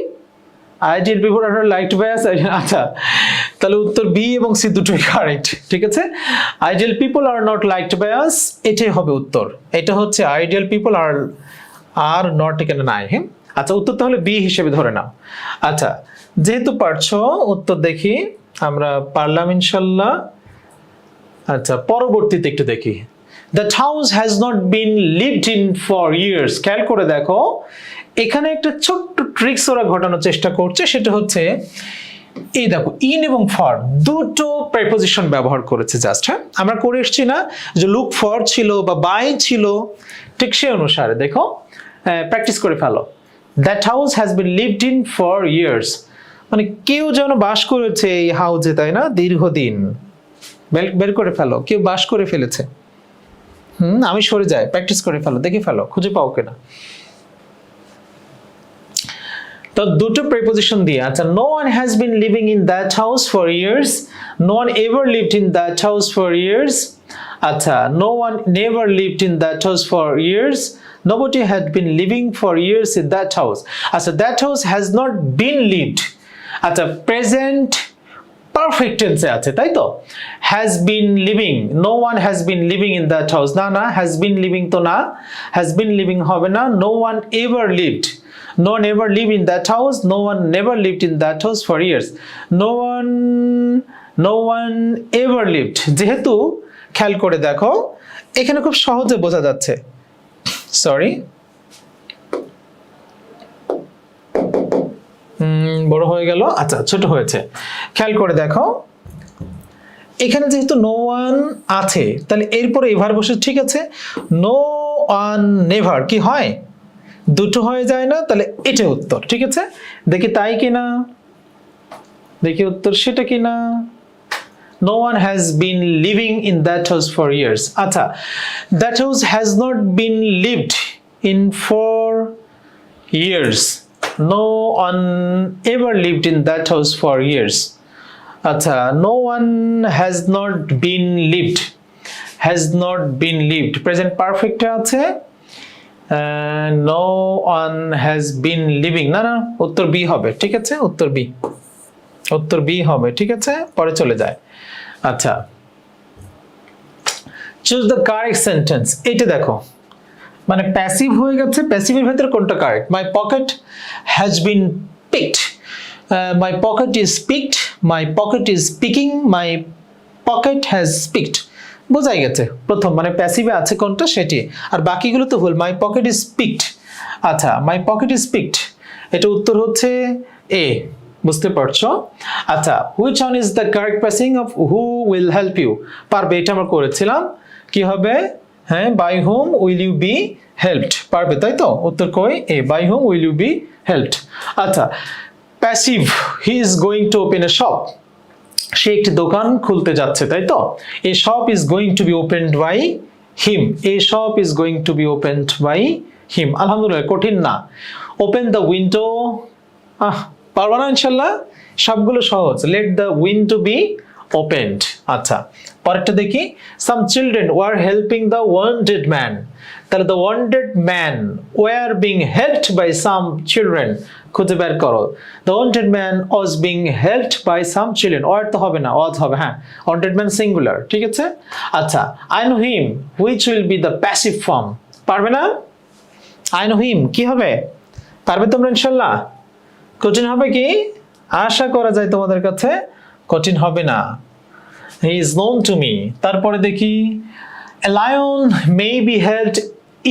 Ideal people are not liked by us. আচ্ছা, তাহলে উত্তর B এবং C দুটোই correct, ঠিক আছে। Ideal people are not liked by us, এটাই হবে উত্তর। এটা হচ্ছে ideal people are not, এখানে নাই। হ্যাঁ, আচ্ছা, উত্তর তাহলে বি হিসেবে ধরে নাও। আচ্ছা, যেহেতু পারছো উত্তর দেখি, আমরা পারলাম ইনশাল্লাহ। আচ্ছা, পরবর্তীতে একটু দেখি। That house has not been lived in for years. খেয়াল করে দেখো, এখানে একটা ছোট্ট ট্রিক্স ওরা ঘটানোর চেষ্টা করছে, সেটা হচ্ছে এই দেখো, ইন এবং ফর দুটো প্রিপোজিশন ব্যবহার করেছে জাস্ট। হ্যাঁ, আমরা করে এসছি না যে লুক ফর ছিল বা বাই ছিল, ঠিক সেই অনুসারে দেখো, প্র্যাকটিস করে ফেলো। That house has been lived in for years, মানে কেউ যেন বাস করেছে এই হাউজে, তাই না, দীর্ঘদিন। বের করে ফেলো, কেউ বাস করে ফেলেছে। আমি সরে যাই, প্র্যাকটিস করে ফেলো, দেখে ফেলো, খুঁজে পাও কিনা। তো দুটো প্রিপোজিশন দিয়ে, আচ্ছা, no one has been living in that house for years, no one ever lived in that house for years. আচ্ছা, no one never lived in that house for years, nobody had been living for years in that house. আচ্ছা, that house has not been lived, আচ্ছা, present perfect টেন্সে আছে, তাই তো। Has been living, no one has been living in that house, না না, has been living তো না, হ্যাজ বিন লিভিং হবে না। No one ever lived, no one ever lived in that house, no one never lived in that house for years, no one ever lived। যেহেতু খেয়াল করে দেখো, এখানে খুব সহজে বোঝা যাচ্ছে, সরি বড় হয়ে গেল, আচ্ছা ছোট হয়েছে। খেয়াল করে দেখো, এখানে যেহেতু নো ওয়ান আছে, তাহলে এরপরে এভার বসে, ঠিক আছে। নো ওয়ান নেভার কি হয়, দুটো হয়ে যায় না, তাহলে এটা উত্তর, ঠিক আছে। দেখি তাই কিনা, দেখি উত্তর সেটা কিনা। No one has been living in that house for years. আচ্ছা, that house has not been lived in for years. No one ever lived in that house for years. আচ্ছা, no one has not been lived, has not been lived present perfect আছে। No one has been living, না না, উত্তর B হবে, ঠিক আছে, উত্তর B, উত্তর বি হবে, ঠিক আছে। পরে চলে যায়। আচ্ছা, চুজ দ্য কারেক্ট সেন্টেন্স। এটা দেখো, মানে প্যাসিভ হয়ে গেছে, প্যাসিভের ভেতরে কোনটা correct? My pocket has been picked, my pocket is picked, my pocket is picking, my pocket has picked. বোঝাই গেছে, প্রথম মানে প্যাসিভে আছে কোনটা সেটি, আর বাকিগুলো তো ভুল। মাই পকেট ইজ পিকড, আচ্ছা, মাই পকেট ইজ পিকড, এটা উত্তর হচ্ছে এ, বুঝতে পারছো? আচ্ছা, which one is the correct passing of who will help you? পারবে, এটা আমরা করেছিলাম। কি হবে? হ্যাঁ, by whom will you be helped, পারবে তাই তো, উত্তর কই, এ, by whom will you be helped. আচ্ছা, passive, he is going to open a shop, সে একটি দোকান খুলতে যাচ্ছে, তাই তো। A shop is going to be opened by him, a shop is going to be opened by him. আলহামদুলিল্লাহ, কঠিন না। ওপেন দ্য উইন্ডো, পারবা না ইনশাল্লাহ, সবগুলো সহজ। Let the window be opened. আচ্ছা, পরেরটা দেখি। Some children were helping the wanted man, তাহলে the wanted man were being helped by some children, খুঁজে বের করো। The wanted man was being helped by some children, were তো হবে না, ওয়াজ হবে, হ্যাঁ, ওয়ান্টেড ম্যান সিঙ্গুলার, ঠিক আছে। আচ্ছা, I know him which will be the passive form, পারবে না? আই নো হিম কি হবে? পারবে তোমরা ইনশাল্লাহ? কঠিন হবে কি? আশা করা যায় তোমাদের কাছে কঠিন হবে না। He is known to me. তারপরে দেখি, a lion may be held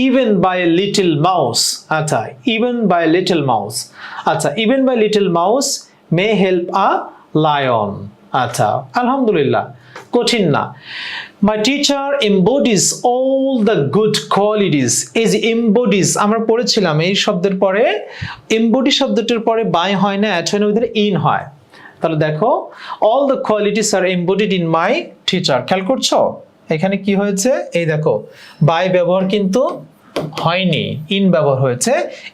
even by a little mouse, আচ্ছা, even by a little mouse, আচ্ছা, even by little mouse may help a lion, আচ্ছা, আলহামদুলিল্লাহ, কঠিন না। My teacher embodies all the good qualities, এই যে embodies আমরা পড়েছিলাম, এই শব্দের পরে embody শব্দটার পরে by হয় না, অ্যাট হয় না, ওদের in হয়। তাহলে দেখো, all the qualities are embodied in my teacher, খেয়াল করছো এখানে কি হয়েছে? এই দেখো, বাই ব্যবহার কিন্তু হয়নি, ইন ব্যবহার হয়েছে।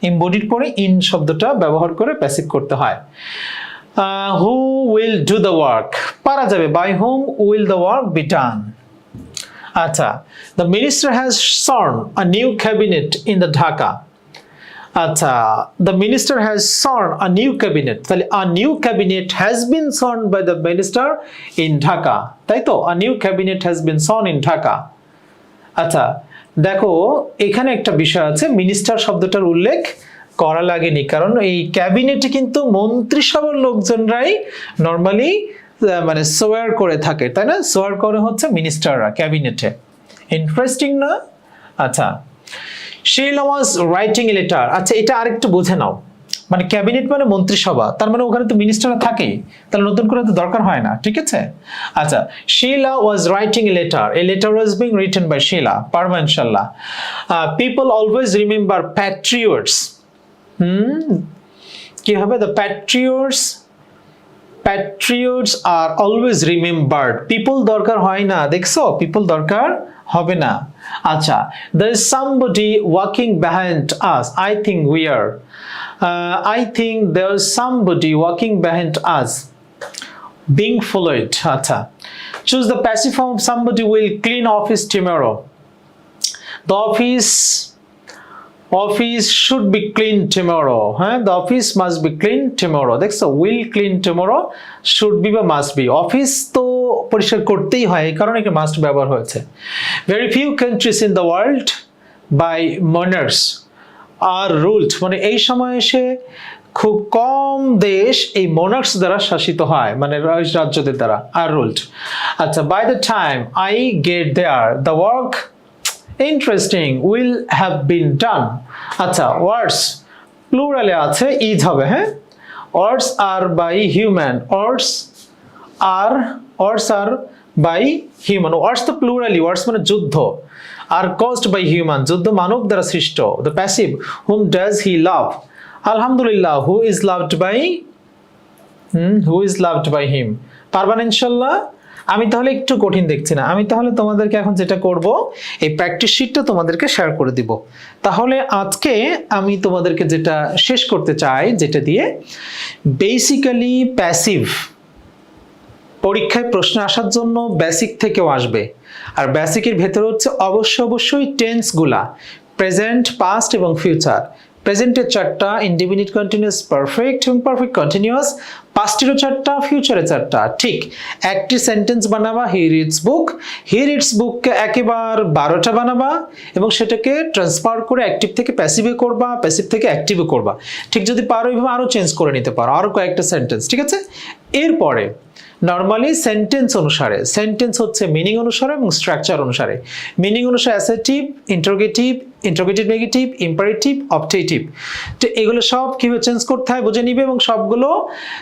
এমবডির পরে ইন শব্দটা ব্যবহার করে প্যাসিভ করতে হয়। Who will do the work, পারা যাবে, by whom will the work be done. আচ্ছা, the minister has sworn a new cabinet in the Dhaka, আচ্ছা, the minister has sworn a new cabinet, তাহলে a new cabinet has been sworn by the minister in Dhaka, তাই তো, a new cabinet has been sworn in Dhaka. আচ্ছা, দেখো এখানে একটা বিষয় আছে, মিনিস্টার শব্দটার উল্লেখ করা লাগেনি, কারণ এই ক্যাবিনেটে কিন্তু মন্ত্রিসভার লোকজনরাই নর্মালি মানে সোয়ার করে থাকে, তাই না? সোয়ার করে হচ্ছে মিনিস্টাররা ক্যাবিনেটে। ইন্টারেস্টিং না? আচ্ছা, Sheila was writing a letter, আচ্ছা, এটা আরেকটু বুঝে নাও, মানে ক্যাবিনেট মানে মন্ত্রিসভা, তার মানে ওখানে তো মিনিস্টাররা থাকেই, তাহলে নতুন করে তো দরকার হয় না, ঠিক আছে। আচ্ছা, Sheila was writing a letter was being written by Sheila, পারবা ইনশাআল্লাহ। People always remember patriots, কি হবে? The patriots are always remembered, people দরকার হয় না, দেখছো, people দরকার হবে না। আচ্ছা, there is somebody walking behind us, I think there is somebody walking behind us, being followed, আচ্ছা, choose the passive form, somebody will clean office tomorrow, the office should be clean tomorrow, হ্যাঁ, the office must be clean tomorrow, দেখছো, will clean tomorrow, should be বা must be, office তো পরিষ্কার করতেই হয়, এই কারণে একটা মাস্ট ব্যবহার হয়েছে। Very few countries in the world by monarchs are ruled, মানে এই সময় এসে খুব কম দেশ এই monarchs দ্বারা শাসিত হয়, মানে রাজ্যদের দ্বারা, are ruled। আচ্ছা, by the time I get there the work interesting will have been done, আচ্ছা, words প্লুরালে আছে, ইজ হবে, হ্যাঁ, words are by human, words are by human, words তো প্লুরালি, words মানে যুদ্ধ, are caused by human, যুদ্ধ মানব দ্বারা সৃষ্ট। The passive, whom does he love, আলহামদুলিল্লাহ, who is loved by him, পারবেন ইনশাআল্লাহ? আমি তাহলে একটু কঠিন দেখছি না, আমি তাহলে তোমাদেরকে এখন যেটা করব, এই প্র্যাকটিস শিটটা তোমাদেরকে শেয়ার করে দিব। তাহলে আজকে আমি তোমাদেরকে যেটা শেষ করতে চাই, যেটা দিয়ে বেসিক্যালি প্যাসিভ পরীক্ষায় প্রশ্ন আসার জন্য বেসিক থেকেও আসবে, আর বেসিকের ভেতরে হচ্ছে অবশ্যই টেন্সগুলা, প্রেজেন্ট, পাস্ট এবং ফিউচার। প্রেজেন্টের চারটা, ইনডিফিনিট কন্টিনিউয়াস, পারফেক্ট এবং পারফেক্ট কন্টিনিউয়াস, পাস্টেরও চারটা, ফিউচারের চারটা। ঠিক একটি সেন্টেন্স বানাবা, হি রিডস বুককে একেবার 12টা বানাবা এবং সেটাকে ট্রান্সফার করে অ্যাক্টিভ থেকে প্যাসিভে করবা, প্যাসিভ থেকে অ্যাক্টিভে করবা। ঠিক যদি পারো এইভাবে আরও চেঞ্জ করে নিতে পারো, আরও কয়েকটা সেন্টেন্স, ঠিক আছে। এরপরে নর্মালি সেন্টেন্স অনুসারে, সেন্টেন্স হচ্ছে মিনিং অনুসারে এবং স্ট্রাকচার অনুসারে। মিনিং অনুসারে assertive, interrogative negative, imperative, objective, তো এগুলো সব কিভাবে চেঞ্জ করতে হয় বুঝে নিবে, এবং সবগুলো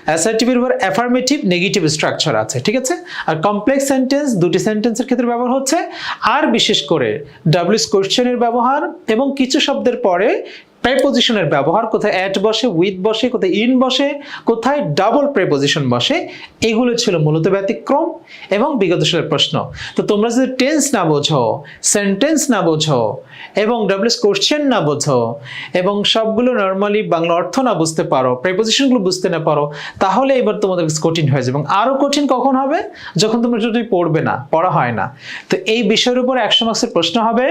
অ্যাসার্টিভের উপর অ্যাফার্মেটিভ, নেগেটিভ স্ট্রাকচার আছে, ঠিক আছে। আর কমপ্লেক্স সেন্টেন্স দুটি সেন্টেন্সের ক্ষেত্রে ব্যবহার হচ্ছে, আর বিশেষ করে ডাব্লিউএস কোশ্চেনের ব্যবহার এবং কিছু শব্দের পরে প্রেপোজিশনের ব্যবহার, কোথায় অ্যাট বসে, উইথ বসে, কোথায় ইন বসে, কোথায় ডাবল প্রেপোজিশন বসে, এগুলো ছিল মূলত ব্যতিক্রম এবং বিগত সালের প্রশ্ন। তো তোমরা যদি টেন্স না বোঝো, সেন্টেন্স না বোঝো এবং ডাব্লিউএস কোশ্চেন না বোঝো এবং সবগুলো নর্মালি বাংলা অর্থ না বুঝতে পারো, প্রেপোজিশনগুলো বুঝতে না পারো, তাহলে এবার তোমাদের কঠিন হয়ে যাবে। এবং আরও কঠিন কখন হবে? যখন তোমরা যদি পড়বে না, পড়া হয় না। তো এই বিষয়ের উপর 100 মার্কসের প্রশ্ন হবে।